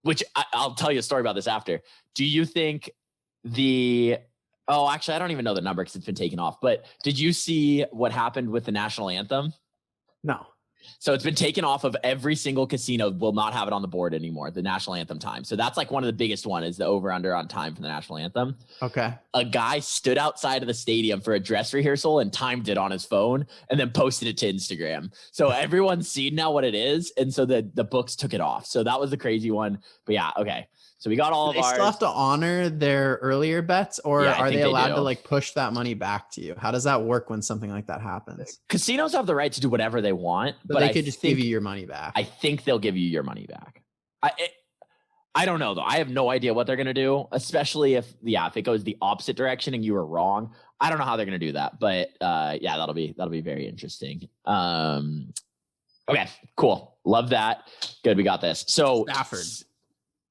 Which I'll tell you a story about this after. Do you think actually, I don't even know the number because it's been taken off. But did you see what happened with the national anthem? No. So it's been taken off of every single casino, will not have it on the board anymore, the national anthem time. So that's like one of the biggest one is the over under on time for the national anthem. Okay. A guy stood outside of the stadium for a dress rehearsal and timed it on his phone and then posted it to Instagram. So everyone's seen now what it is. And so the books took it off. So that was the crazy one. But yeah, okay. So we got all of ours. They still have to honor their earlier bets, or are they allowed to like push that money back to you? How does that work when something like that happens? Casinos have the right to do whatever they want, but they could just give you your money back. I think they'll give you your money back. I don't know though. I have no idea what they're going to do, especially if it goes the opposite direction and you were wrong. I don't know how they're going to do that, but yeah, that'll be very interesting. Okay, cool. Love that. Good. We got this. So Stafford.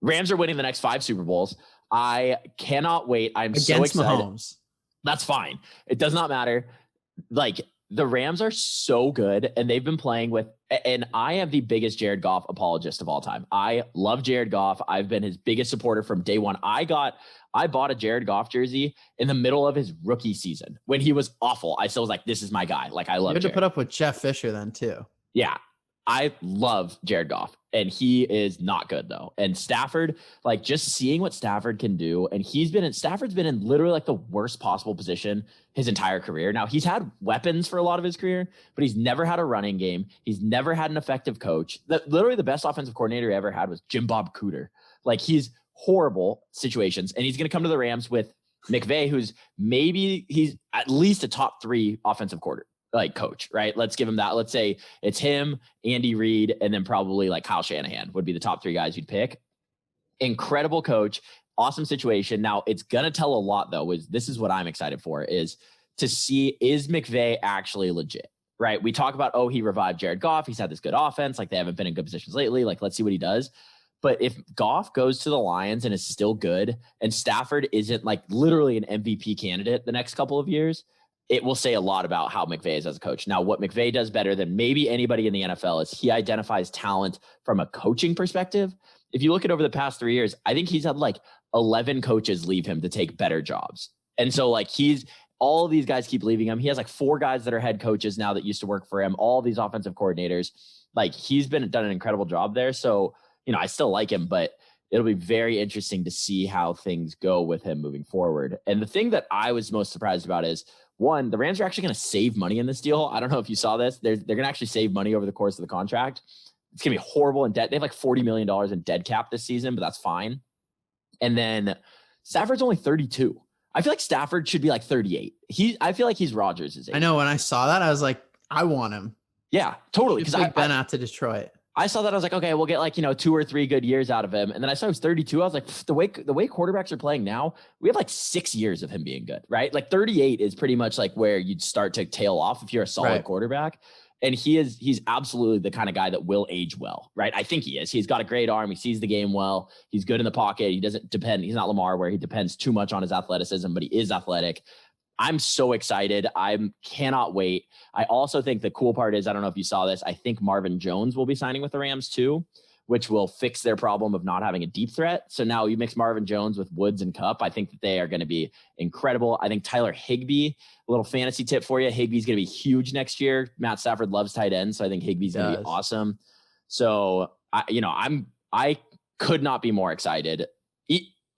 Rams are winning the next 5 Super Bowls. I cannot wait. I'm against so excited. Mahomes. That's fine. It does not matter. Like the Rams are so good and they've been playing with, and I am the biggest Jared Goff apologist of all time. I love Jared Goff. I've been his biggest supporter from day one. I bought a Jared Goff jersey in the middle of his rookie season when he was awful. I still was like, this is my guy. Like I love You had Jared. to put up with Jeff Fisher then too. Yeah. I love Jared Goff and he is not good though. And Stafford, like just seeing what Stafford can do. And Stafford's been in literally like the worst possible position his entire career. Now he's had weapons for a lot of his career, but he's never had a running game. He's never had an effective coach. Literally the best offensive coordinator he ever had was Jim Bob Cooter. Like he's horrible situations. And he's going to come to the Rams with McVay, he's at least a top 3 offensive coach, right? Let's give him that. Let's say it's him, Andy Reid, and then probably like Kyle Shanahan would be the top 3 guys you'd pick. Incredible coach, awesome situation. Now it's going to tell a lot though, this is what I'm excited for, is to see, is McVay actually legit, right? We talk about, he revived Jared Goff. He's had this good offense. Like they haven't been in good positions lately. Like, let's see what he does. But if Goff goes to the Lions and is still good and Stafford isn't like literally an MVP candidate the next couple of years, it will say a lot about how McVay is as a coach. Now, what McVay does better than maybe anybody in the NFL is he identifies talent from a coaching perspective. If you look at over the past 3 years, I think he's had like 11 coaches leave him to take better jobs. And so like all of these guys keep leaving him. He has like 4 guys that are head coaches now that used to work for him, all these offensive coordinators. Like he's done an incredible job there. So, I still like him, but it'll be very interesting to see how things go with him moving forward. And the thing that I was most surprised about is, one, the Rams are actually going to save money in this deal. I don't know if you saw this. They're going to actually save money over the course of the contract. It's going to be horrible in debt. They have like $40 million in dead cap this season, but that's fine. And then Stafford's only 32. I feel like Stafford should be like 38. I feel like he's Rodgers' age. I know. When I saw that, I was like, I want him. Yeah, totally. Because I've been out to Detroit. I saw that. I was like, okay, we'll get like, 2 or 3 good years out of him. And then I saw he was 32. I was like, the way quarterbacks are playing now, we have like 6 years of him being good, right? Like 38 is pretty much like where you'd start to tail off if you're a solid quarterback. And he's absolutely the kind of guy that will age well, right? I think he is. He's got a great arm. He sees the game well. He's good in the pocket. He doesn't depend. He's not Lamar where he depends too much on his athleticism, but he is athletic. I'm so excited. I cannot wait. I also think the cool part is, I don't know if you saw this, I think Marvin Jones will be signing with the Rams too, which will fix their problem of not having a deep threat. So now you mix Marvin Jones with Woods and Kupp. I think that they are going to be incredible. I think Tyler Higbee, a little fantasy tip for you. Higbee's going to be huge next year. Matt Stafford loves tight ends, so I think Higbee's going to be awesome. So I could not be more excited.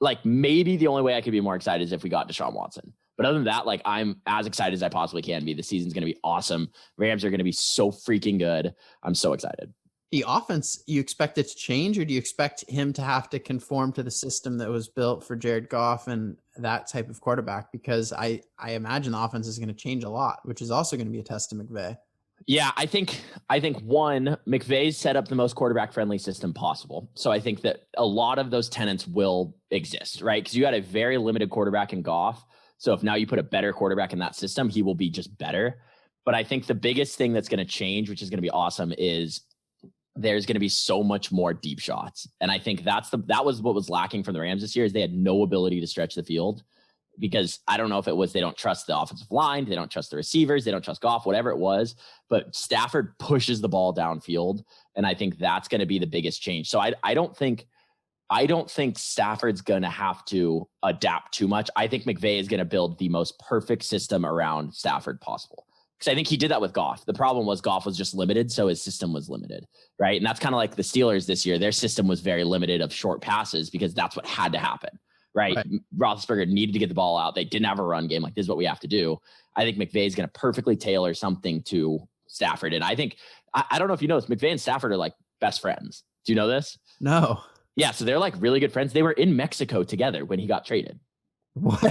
Like maybe the only way I could be more excited is if we got Deshaun Watson. But other than that, like I'm as excited as I possibly can be. The season's going to be awesome. Rams are going to be so freaking good. I'm so excited. The offense, you expect it to change, or do you expect him to have to conform to the system that was built for Jared Goff and that type of quarterback? Because I imagine the offense is going to change a lot, which is also going to be a test to McVay. Yeah, I think one, McVay's set up the most quarterback friendly system possible. So I think that a lot of those tenets will exist, right? Because you had a very limited quarterback in Goff. So if now you put a better quarterback in that system, he will be just better. But I think the biggest thing that's going to change, which is going to be awesome, is there's going to be so much more deep shots. And I think that was what was lacking from the Rams this year, is they had no ability to stretch the field, because I don't know if it was they don't trust the offensive line, they don't trust the receivers, they don't trust Goff, whatever it was. But Stafford pushes the ball downfield, and I think that's going to be the biggest change. So I don't think Stafford's going to have to adapt too much. I think McVay is going to build the most perfect system around Stafford possible. Because I think he did that with Goff. The problem was Goff was just limited, so his system was limited, right? And that's kind of like the Steelers this year. Their system was very limited of short passes because that's what had to happen, right? Roethlisberger needed to get the ball out. They didn't have a run game. Like, this is what we have to do. I think McVay is going to perfectly tailor something to Stafford. And I think, I don't know if you know this, McVay and Stafford are like best friends. Do you know this? No. Yeah, so they're like really good friends. They were in Mexico together when he got traded. What?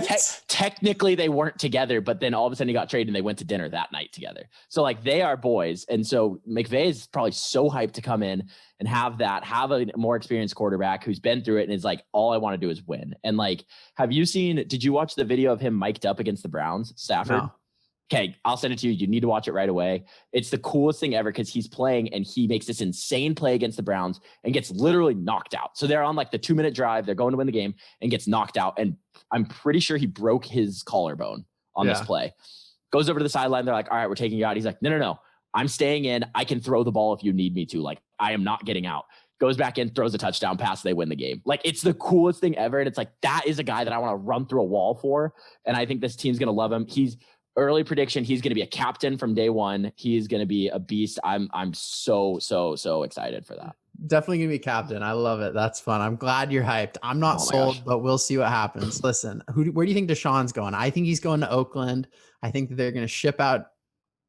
Technically, they weren't together, but then all of a sudden he got traded and they went to dinner that night together. So like they are boys. And so McVay is probably so hyped to come in and have a more experienced quarterback who's been through it and is like, all I want to do is win. And like, did you watch the video of him mic'd up against the Browns, Stafford? No. Okay, I'll send it to you. You need to watch it right away. It's the coolest thing ever because he's playing and he makes this insane play against the Browns and gets literally knocked out. So they're on like the 2-minute drive. They're going to win the game and gets knocked out. And I'm pretty sure he broke his collarbone on this play. Goes over to the sideline. They're like, all right, we're taking you out. He's like, no. I'm staying in. I can throw the ball if you need me to. Like, I am not getting out. Goes back in, throws a touchdown pass. They win the game. Like, it's the coolest thing ever. And it's like, that is a guy that I want to run through a wall for. And I think this team's going to love him. Early prediction, he's going to be a captain from day one. He's going to be a beast. I'm so excited for that. Definitely going to be captain. I love it. That's fun. I'm glad you're hyped. I'm not sold, but we'll see what happens. Listen, where do you think Deshaun's going? I think he's going to Oakland. I think that they're going to ship out.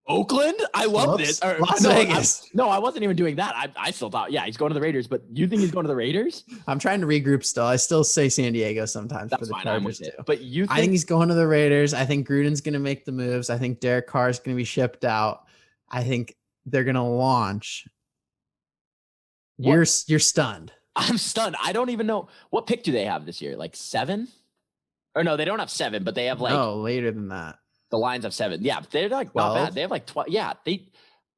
Oakland? I love this. Las Vegas. No, I wasn't even doing that. I still thought, he's going to the Raiders, but you think he's going to the Raiders? I'm trying to regroup still. I still say San Diego sometimes. That's fine. I'm with it. But I think he's going to the Raiders. I think Gruden's going to make the moves. I think Derek Carr is going to be shipped out. I think they're going to launch. You're stunned. I'm stunned. I don't even know. What pick do they have this year? Like 7? Or no, they don't have 7, but they have like. No, later than that. The Lions have 7. Yeah, they're like 12. Not bad. They have like 12. Yeah,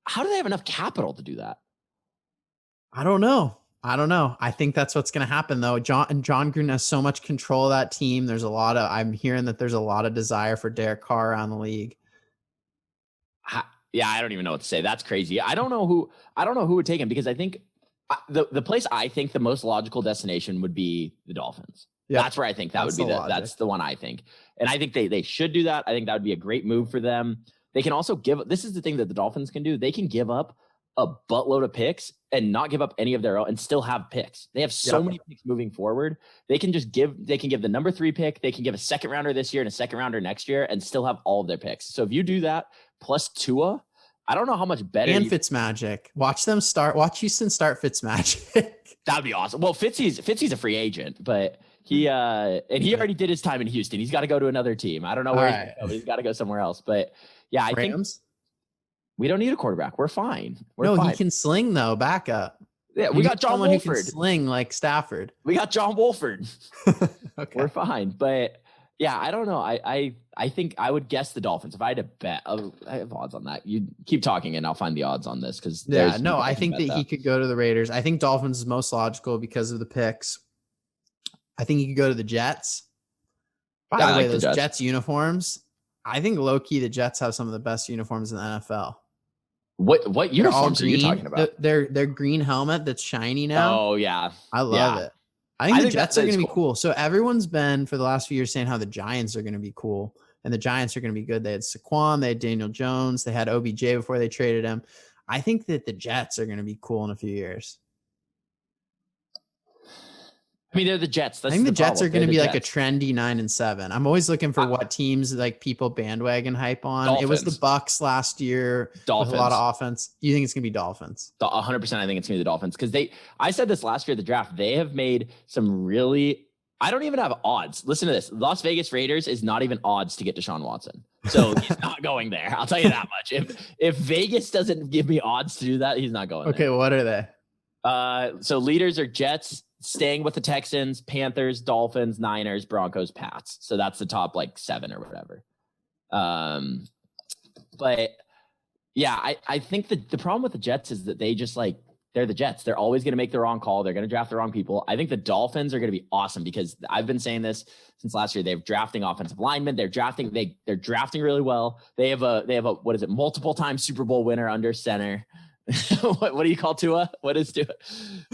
how do they have enough capital to do that? I don't know. I think that's what's going to happen though. John Gruden has so much control of that team. I'm hearing that there's a lot of desire for Derek Carr around the league. Yeah, I don't even know what to say. That's crazy. I don't know who would take him, because I think the place I think the most logical destination would be the Dolphins. Yep. That's where I think that would be that's the one I think. And I think they should do that. I think that would be a great move for them. They can also this is the thing that the Dolphins can do. They can give up a buttload of picks and not give up any of their own and still have picks. They have so many picks moving forward. They can give the number 3 pick. They can give a second rounder this year and a second rounder next year and still have all of their picks. So if you do that plus Tua, I don't know how much better. And Fitzmagic. Watch Houston start Fitzmagic. That'd be awesome. Well, Fitzy's a free agent, but he already did his time in Houston. He's got to go to another team. I don't know where he's got to go somewhere else. But yeah, I think we don't need a quarterback. We're fine. He can sling though. Back up. Yeah, we got John Wolford. Who can sling like Stafford. We got John Wolford. Okay. We're fine. But Yeah, I don't know. I think I would guess the Dolphins. If I had to bet, I have odds on that. You keep talking and I'll find the odds on this because Yeah, no, I think that he could go to the Raiders. I think Dolphins is most logical because of the picks. I think he could go to the Jets. By the way, those Jets uniforms, I think low key the Jets have some of the best uniforms in the NFL. What uniforms are you talking about? Their green helmet that's shiny now. Oh yeah, I love it. I think the Jets are going to be cool. So everyone's been for the last few years saying how the Giants are going to be cool and the Giants are going to be good. They had Saquon, they had Daniel Jones, they had OBJ before they traded him. I think that the Jets are going to be cool in a few years. I mean, they're the Jets. I think the Jets are going to be like a trendy 9-7. I'm always looking for what teams like people bandwagon hype on. Dolphins. It was the Bucks last year. Dolphins. With a lot of offense. You think it's going to be Dolphins? 100%. I think it's going to be the Dolphins because I said this last year at the draft. They have made some really. I don't even have odds. Listen to this. Las Vegas Raiders is not even odds to get Deshaun Watson. So he's not going there. I'll tell you that much. If Vegas doesn't give me odds to do that, he's not going there. Okay, what are they? So leaders are Jets, staying with the Texans, Panthers, Dolphins, Niners, Broncos, Pats. So that's the top like 7 or whatever. But yeah, I think the problem with the Jets is that they just like, they're the Jets. They're always going to make the wrong call. They're going to draft the wrong people. I think the Dolphins are going to be awesome because I've been saying this since last year. They're drafting offensive linemen. They're drafting really well. They have a what is it? Multiple time Super Bowl winner under center. what do you call Tua? What is Tua?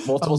Multiple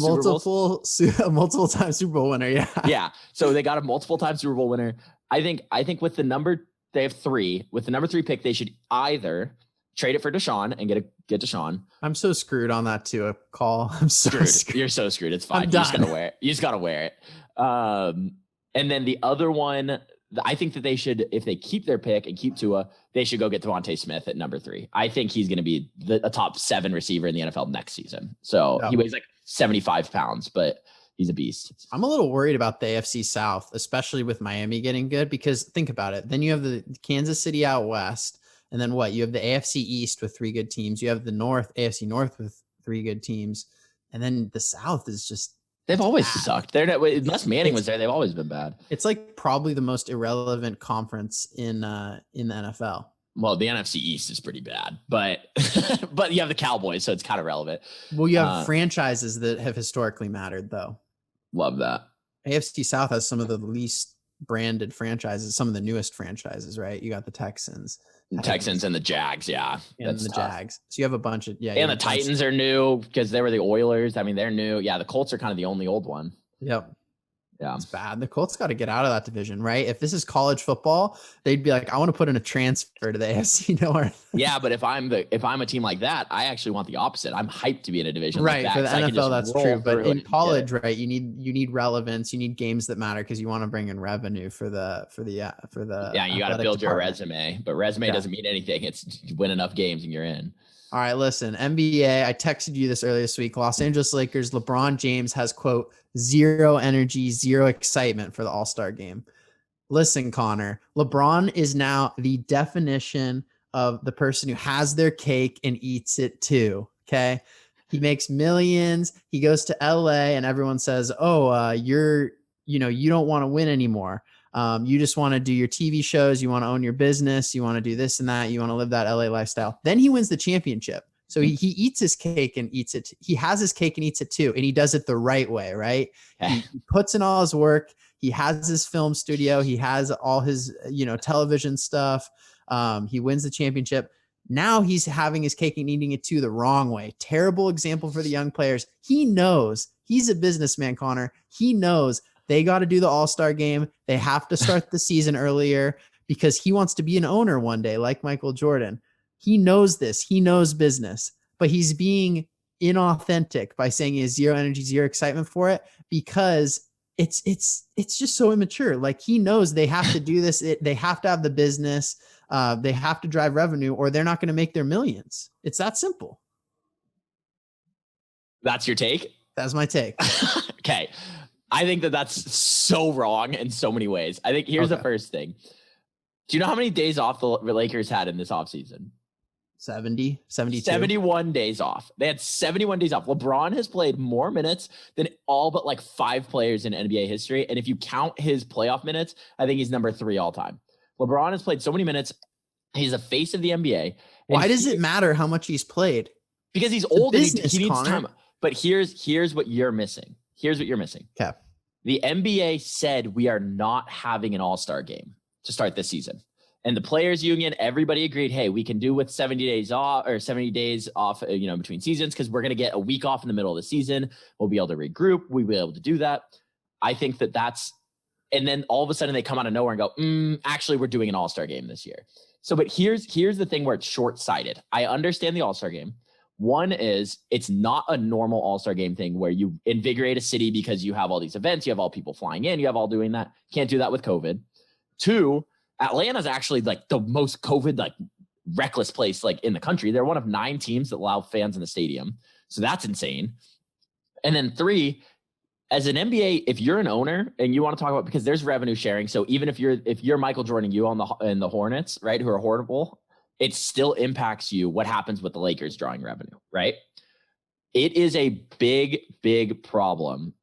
time Super Bowl winner. Yeah. Yeah. So they got a multiple time Super Bowl winner. I think with the number, they have 3. With the number 3 pick, they should either trade it for Deshaun and get Deshaun. I'm so screwed on that Tua call. I'm so screwed. You're so screwed. It's fine. You just gotta wear it. And then the other one, I think that they should, if they keep their pick and keep Tua, they should go get Devontae Smith at number 3. I think he's going to be a top 7 receiver in the NFL next season. So he weighs like 75 pounds, but he's a beast. I'm a little worried about the AFC South, especially with Miami getting good, because think about it. Then you have the Kansas City out west. And then what? You have the AFC East with 3 good teams. You have the AFC North with 3 good teams. And then the South is just, they've always sucked. They're not, unless Manning was there, they've always been bad. It's like probably the most irrelevant conference in the NFL. Well, the NFC East is pretty bad, but but you have the Cowboys, so it's kind of relevant. Well, you have franchises that have historically mattered, though. Love that. AFC South has some of the least branded franchises, some of the newest franchises, right? You got the Texans. And the Jags, yeah. And the Jags. So you have a bunch of, yeah. And the Titans are new because they were the Oilers. I mean, they're new. Yeah, the Colts are kind of the only old one. Yep. Yeah. It's bad. The Colts got to get out of that division, right? If this is college football, they'd be like, I want to put in a transfer to the AFC North. Yeah, but if I'm a team like that, I actually want the opposite. I'm hyped to be in a division right, like that. For the NFL, that's true. But in college, right, you need relevance. You need games that matter because you want to bring in revenue for the yeah, you got to build your resume. But resume doesn't mean anything. It's win enough games and you're in. All right, listen, NBA, I texted you this earlier this week. Los Angeles Lakers, LeBron James has, quote, 0 energy, 0 excitement for the All-Star game. Listen, Connor, LeBron is now the definition of the person who has their cake and eats it too, okay? He makes millions. He goes to LA and everyone says, you don't want to win anymore. You just want to do your TV shows. You want to own your business. You want to do this and that. You want to live that LA lifestyle. Then he wins the championship. So he eats his cake and eats it. He has his cake and eats it too. And he does it the right way, right? He puts in all his work. He has his film studio. He has all his, television stuff. He wins the championship. Now he's having his cake and eating it too the wrong way. Terrible example for the young players. He knows he's a businessman, Connor. He knows they got to do the All-Star game. They have to start the season earlier because he wants to be an owner one day, like Michael Jordan. He knows this. He knows business, but he's being inauthentic by saying he has 0 energy, 0 excitement for it because it's just so immature. Like he knows they have to do this. They have to have the business. They have to drive revenue or they're not going to make their millions. It's that simple. That's your take? That's my take. Okay. I think that's so wrong in so many ways. I think here's the first thing. Do you know how many days off the Lakers had in this offseason? 70, 72. 71 days off. They had 71 days off. LeBron has played more minutes than all but like 5 players in NBA history. And if you count his playoff minutes, I think he's number 3 all time. LeBron has played so many minutes. He's the face of the NBA. Why does it matter how much he's played? Because he's old and he needs Connor. time. But here's what you're missing. Here's what you're missing. Okay. The NBA said we are not having an all-star game to start this season. And the players union, everybody agreed, hey, we can do with 70 days off between seasons, because we're going to get a week off in the middle of the season. We'll be able to regroup. We'll be able to do that. I think that's, and then all of a sudden they come out of nowhere and go, actually, we're doing an all-star game this year. So, but here's the thing where it's short-sighted. I understand the all-star game. One is it's not a normal all-star game thing where you invigorate a city because you have all these events, you have all people flying in, you have all doing that. Can't do that with COVID. 2, Atlanta's actually like the most COVID like reckless place like in the country. They're one of 9 teams that allow fans in the stadium. So that's insane. And then 3, as an NBA, if you're an owner and you want to talk about, because there's revenue sharing. So even if you're Michael Jordan, you in the Hornets, right, who are horrible, it still impacts you what happens with the Lakers drawing revenue, right? It is a big, big problem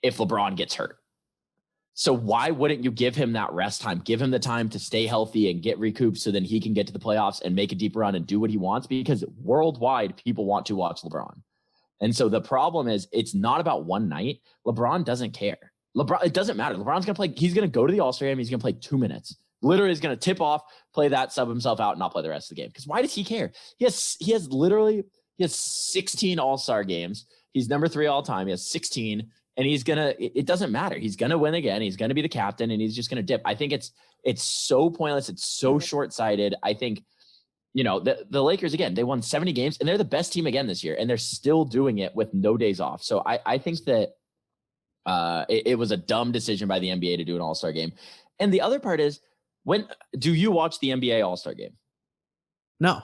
if LeBron gets hurt. So why wouldn't you give him that rest time? Give him the time to stay healthy and get recouped so then he can get to the playoffs and make a deep run and do what he wants, because worldwide people want to watch LeBron. And so the problem is it's not about one night. LeBron doesn't care. It doesn't matter. LeBron's going to play. He's going to go to the All-Star game. He's going to play 2 minutes. Literally is going to tip off, play that, sub himself out, and not play the rest of the game. Because why does he care? He has 16 All-Star games. He's number 3 all time. He has 16, and it doesn't matter. He's going to win again. He's going to be the captain, and he's just going to dip. I think it's so pointless. It's so short-sighted. I think, the Lakers, again, they won 70 games, and they're the best team again this year, and they're still doing it with no days off. So I think that it was a dumb decision by the NBA to do an All-Star game. And the other part is, when do you watch the NBA All-Star game? No.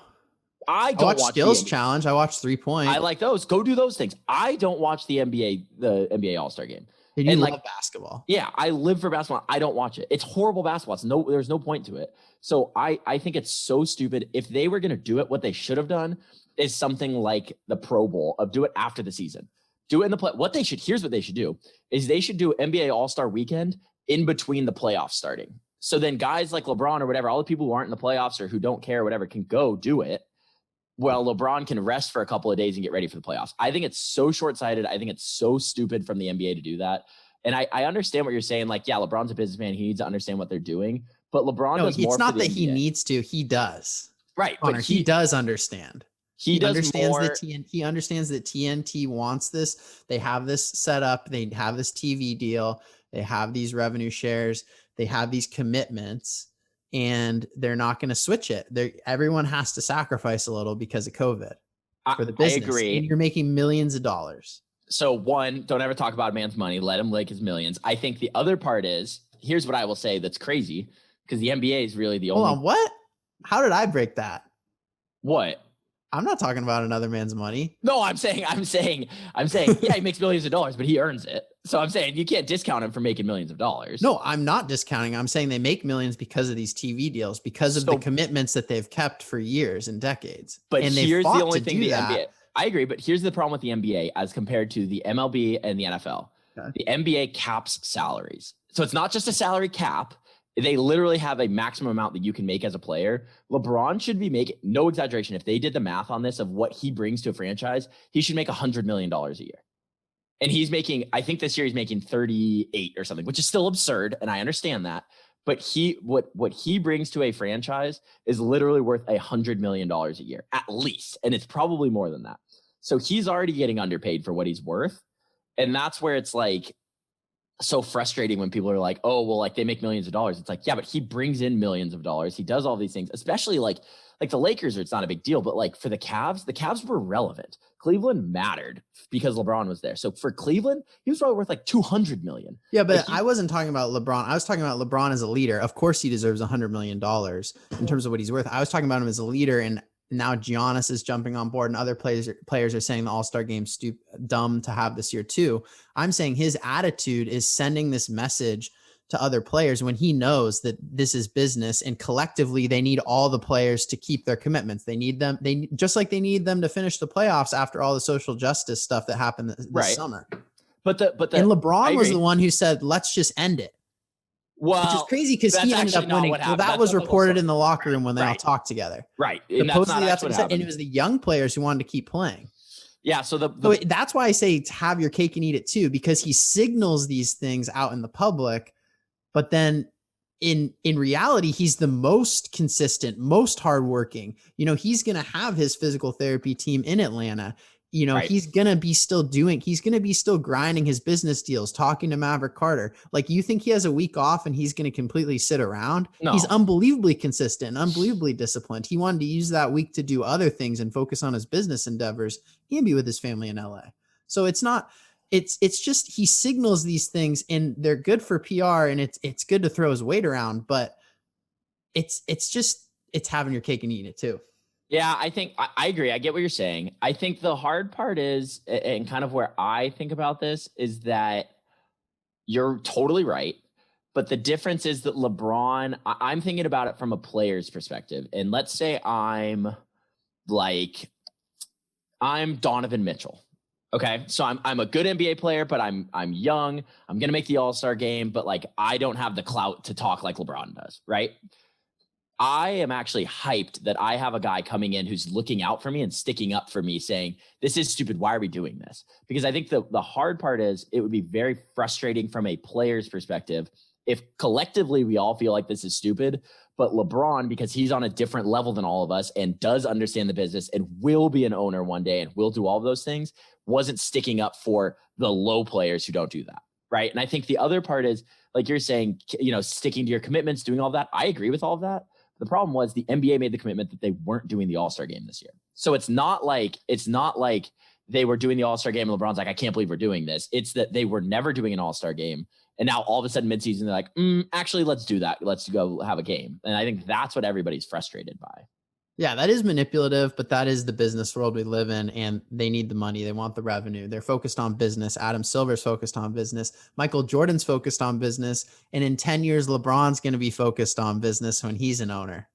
I don't watch Skills Challenge. I watch 3-point. I like those. Go do those things. I don't watch the NBA All-Star game. And you love basketball. Yeah, I live for basketball. I don't watch it. It's horrible basketball. There's no point to it. So I think it's so stupid. If they were going to do it, what they should have done is something like the Pro Bowl, of do it after the season. Do it in the play. Here's what they should do is they should do NBA All-Star weekend in between the playoffs starting. So then guys like LeBron or whatever, all the people who aren't in the playoffs or who don't care or whatever can go do it. Well, LeBron can rest for a couple of days and get ready for the playoffs. I think it's so short-sighted. I think it's so stupid from the NBA to do that. And I understand what you're saying. Like, yeah, LeBron's a businessman. He needs to understand what they're doing. But LeBron does more. It's not that NBA. he needs to. He does. Right. Connor, but he does understand. He understands that TNT wants this. They have this set up. They have this TV deal. They have these revenue shares. They have these commitments, and they're not going to switch it. Everyone has to sacrifice a little because of COVID for the business. I agree. And you're making millions of dollars. So 1, don't ever talk about a man's money. Let him lick his millions. I think the other part is, here's what I will say that's crazy, because the NBA is really the only. Hold on, what? How did I break that? What? I'm not talking about another man's money. No, I'm saying, yeah, he makes millions of dollars, but he earns it. So I'm saying you can't discount him for making millions of dollars. No, I'm not discounting. I'm saying they make millions because of these TV deals, because of the commitments that they've kept for years and decades. But here's the only thing the NBA. I agree, but here's the problem with the NBA as compared to the MLB and the NFL. Okay. The NBA caps salaries. So it's not just a salary cap. They literally have a maximum amount that you can make as a player. LeBron should be making, no exaggeration, if they did the math on this of what he brings to a franchise, he should make $100 million a year. And he's making, I think this year he's making 38 or something, which is still absurd. And I understand that. But what he brings to a franchise is literally worth $100 million a year, at least. And it's probably more than that. So he's already getting underpaid for what he's worth. And that's where it's like so frustrating when people are like, oh, well, like they make millions of dollars. It's like, yeah, but he brings in millions of dollars. He does all these things, especially like the Lakers, it's not a big deal, but like for the Cavs were relevant. Cleveland mattered because LeBron was there. So for Cleveland, he was probably worth like $200 million. Yeah, but I wasn't talking about LeBron. I was talking about LeBron as a leader. Of course, he deserves $100 million in terms of what he's worth. I was talking about him as a leader, and now Giannis is jumping on board, and other players are saying the All-Star game's dumb to have this year too. I'm saying his attitude is sending this message to other players when he knows that this is business and collectively they need all the players to keep their commitments. They need them. Just like they need them to finish the playoffs after all the social justice stuff that happened this summer. And LeBron was the one who said, let's just end it. Well, which is crazy because he ended up winning. Well, that was reported in the locker room when they all talked together. Right. And supposedly that's what he said. And it was the young players who wanted to keep playing. Yeah. So that's why I say to have your cake and eat it too, because he signals these things out in the public, but then in reality, he's the most consistent, most hardworking. He's going to have his physical therapy team in Atlanta. He's going to be still grinding his business deals, talking to Maverick Carter. Like, you think he has a week off and he's going to completely sit around? No. He's unbelievably consistent, unbelievably disciplined. He wanted to use that week to do other things and focus on his business endeavors and be with his family in LA. So it's just, he signals these things and they're good for PR and it's good to throw his weight around, but it's having your cake and eating it too. Yeah, I think I agree. I get what you're saying. I think the hard part is, and kind of where I think about this, is that you're totally right. But the difference is that LeBron, I'm thinking about it from a player's perspective. And let's say I'm Donovan Mitchell. Okay. So I'm a good NBA player, but I'm young. I'm going to make the All-Star game, but I don't have the clout to talk like LeBron does. Right. I am actually hyped that I have a guy coming in who's looking out for me and sticking up for me, saying, this is stupid. Why are we doing this? Because I think the hard part is it would be very frustrating from a player's perspective if collectively we all feel like this is stupid, but LeBron, because he's on a different level than all of us and does understand the business and will be an owner one day and will do all of those things, wasn't sticking up for the low players who don't do that. Right. And I think the other part is, like you're saying, sticking to your commitments, doing all that. I agree with all of that. The problem was the NBA made the commitment that they weren't doing the All-Star game this year. So it's not like they were doing the All-Star game and LeBron's like, I can't believe we're doing this. It's that they were never doing an All-Star game. And now all of a sudden midseason, they're like, actually, let's do that. Let's go have a game. And I think that's what everybody's frustrated by. Yeah, that is manipulative, but that is the business world we live in, and they need the money. They want the revenue. They're focused on business. Adam Silver's focused on business. Michael Jordan's focused on business. And in 10 years, LeBron's going to be focused on business when he's an owner.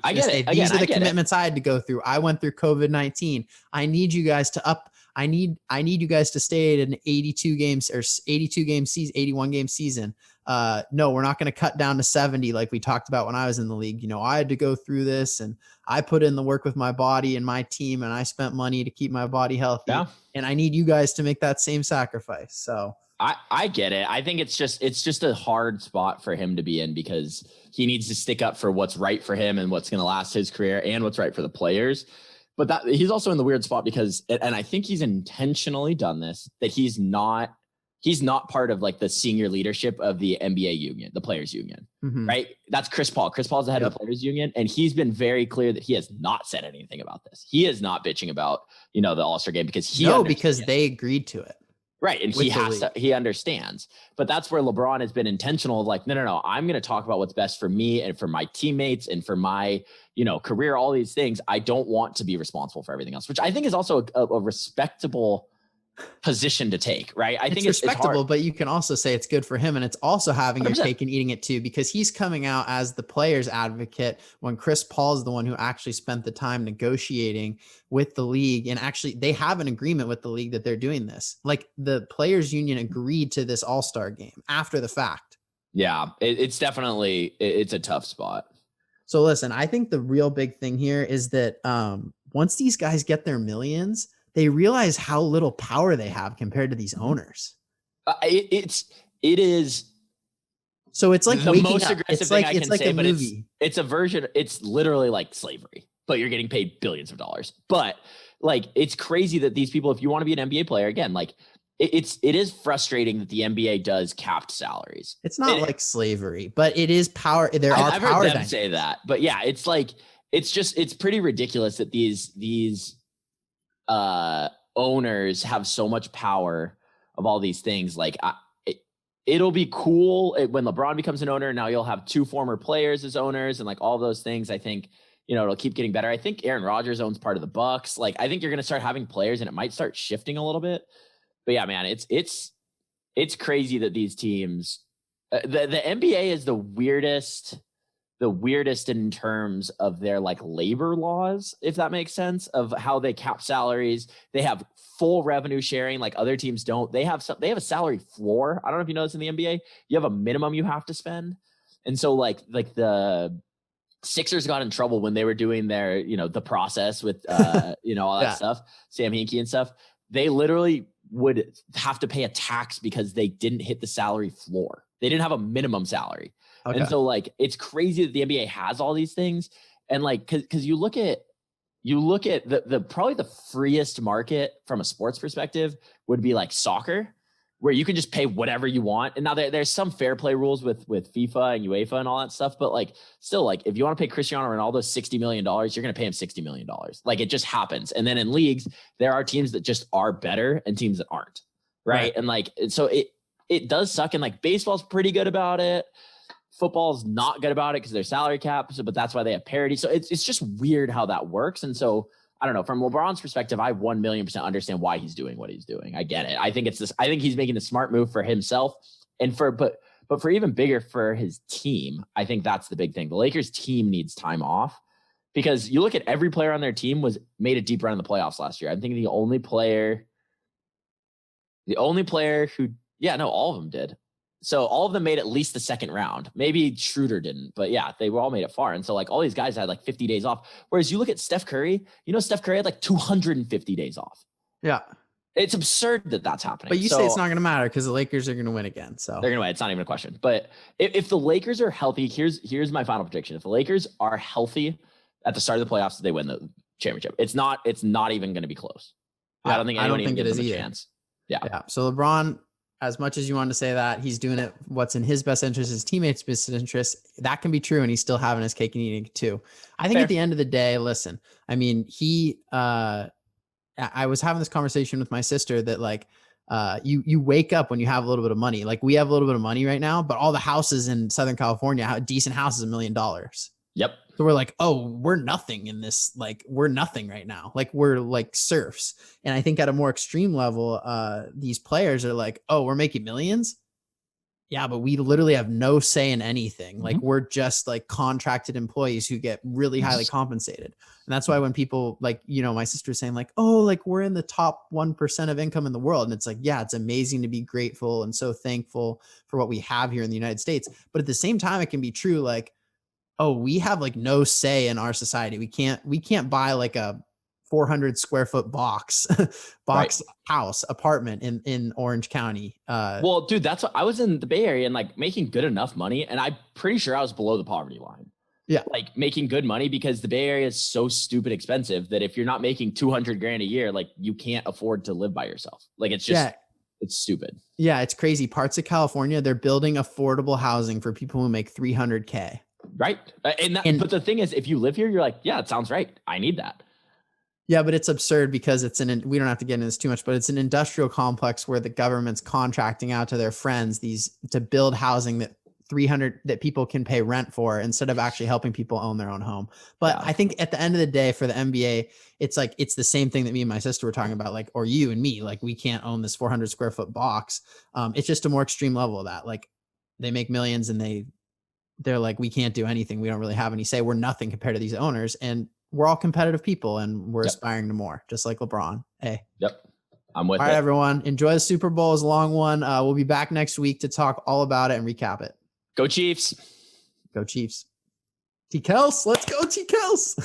I get it. These are the commitments I had to go through. I went through COVID-19. I need you guys to I need you guys to stay at an 82 game season, 81 game season. No, we're not going to cut down to 70 like we talked about when I was in the league. I had to go through this and I put in the work with my body and my team and I spent money to keep my body healthy. Yeah. And I need you guys to make that same sacrifice. So I get it. I think it's just a hard spot for him to be in because he needs to stick up for what's right for him and what's going to last his career and what's right for the players. But that he's also in the weird spot because, and I think he's intentionally done this, that he's not part of the senior leadership of the NBA union, the players union, right? That's Chris Paul. Chris Paul's the head of the players union. And he's been very clear that he has not said anything about this. He is not bitching about, the All-Star game because because they agreed to it. Right. And he understands, but that's where LeBron has been intentional of no, I'm going to talk about what's best for me and for my teammates and for my, career, all these things. I don't want to be responsible for everything else, which I think is also a respectable position to take, right? I think it's respectable, but you can also say it's good for him. And it's also having 100%. Your cake and eating it too, because he's coming out as the player's advocate when Chris Paul's the one who actually spent the time negotiating with the league. And actually they have an agreement with the league that they're doing this. The players union agreed to this All-Star game after the fact. Yeah, it's definitely, it's a tough spot. So listen, I think the real big thing here is that once these guys get their millions, they realize how little power they have compared to these owners. It is. So it's like the most aggressive thing I can say, a but movie. It's a version. It's literally like slavery, but you're getting paid billions of dollars. But it's crazy that these people, if you want to be an NBA player, again, it is frustrating that the NBA does capped salaries. It's not like slavery, but it is power. I've heard them say that, but yeah, it's pretty ridiculous that these owners have so much power of all these things. It'll be cool when LeBron becomes an owner. Now you'll have two former players as owners and all those things. I think, it'll keep getting better. I think Aaron Rodgers owns part of the Bucks. I think you're going to start having players and it might start shifting a little bit, but yeah, man, it's crazy that these teams The NBA is the weirdest in terms of their like labor laws, if that makes sense, of how they cap salaries. They have full revenue sharing like other teams don't. They have a salary floor. I don't know if you know this in the NBA. You have a minimum you have to spend. And so like the Sixers got in trouble when they were doing their, the process with, all that stuff, Sam Hinkie and stuff. They literally would have to pay a tax because they didn't hit the salary floor. They didn't have a minimum salary. Okay. And so like, it's crazy that the NBA has all these things. And like, cause you look at the probably the freest market from a sports perspective would be like soccer, where you can just pay whatever you want. And now there's some fair play rules with FIFA and UEFA and all that stuff. But like, still, like if you want to pay Cristiano Ronaldo $60 million, you're going to pay him $60 million. Like it just happens. And then in leagues, there are teams that just are better and teams that aren't. Right. And like, so it does suck. And like baseball's pretty good about it. Football's not good about it because they're salary caps, but that's why they have parity. So it's just weird how that works. And so I don't know. From LeBron's perspective, I 1,000,000% understand why he's doing what he's doing. I get it. I think he's making the smart move for himself and but for even bigger for his team. I think that's the big thing. The Lakers team needs time off because you look at every player on their team made a deep run in the playoffs last year. I think the only player who, all of them did. So all of them made at least the second round. Maybe Schroeder didn't, but yeah, they were all made it far. And so like all these guys had like 50 days off. Whereas you look at Steph Curry, Steph Curry had like 250 days off. Yeah. It's absurd that that's happening. But you say it's not going to matter because the Lakers are going to win again. So they're going to win. It's not even a question. But if the Lakers are healthy, here's my final prediction. If the Lakers are healthy at the start of the playoffs, they win the championship. It's not even going to be close. Yeah, I don't think anyone even gives them a chance. Yeah. So LeBron, as much as you want to say that he's doing it, what's in his best interest, his teammates' best interest, that can be true. And he's still having his cake and eating it too. I think Fair. At the end of the day, listen, I mean, I was having this conversation with my sister that like, you wake up when you have a little bit of money. Like we have a little bit of money right now, but all the houses in Southern California, decent houses, $1 million. Yep. So we're like, oh, we're nothing in this. Like we're nothing right now. Like we're like serfs. And I think at a more extreme level, these players are like, oh, we're making millions. Yeah, but we literally have no say in anything. Like we're just like contracted employees who get really highly compensated. And that's why when people like, my sister's saying like, oh, like we're in the top 1% of income in the world. And it's like, yeah, it's amazing to be grateful and so thankful for what we have here in the United States. But at the same time, it can be true. Like, oh, we have like no say in our society. We can't buy like a 400 square foot box right. house apartment in Orange County. Well, dude, that's what I was in the Bay Area and like making good enough money. And I'm pretty sure I was below the poverty line. Yeah. Like making good money because the Bay Area is so stupid expensive that if you're not making 200 grand a year, like you can't afford to live by yourself. Like it's just, it's stupid. Yeah. It's crazy. Parts of California, they're building affordable housing for people who make 300K. Right. But the thing is, if you live here, you're like, yeah, it sounds right. I need that. Yeah, but it's absurd because we don't have to get into this too much, but it's an industrial complex where the government's contracting out to their friends to build housing that people can pay rent for instead of actually helping people own their own home. But I think at the end of the day for the NBA, it's like, it's the same thing that me and my sister were talking about, like, or you and me, like we can't own this 400 square foot box. It's just a more extreme level of that. Like they make millions and they're like, we can't do anything. We don't really have any say. We're nothing compared to these owners. And we're all competitive people and we're aspiring to more, just like LeBron. Hey. Yep. I'm with it. All right, everyone. Enjoy the Super Bowl. It's a long one. We'll be back next week to talk all about it and recap it. Go Chiefs. Go Chiefs. T. Kels. Let's go T. Kels.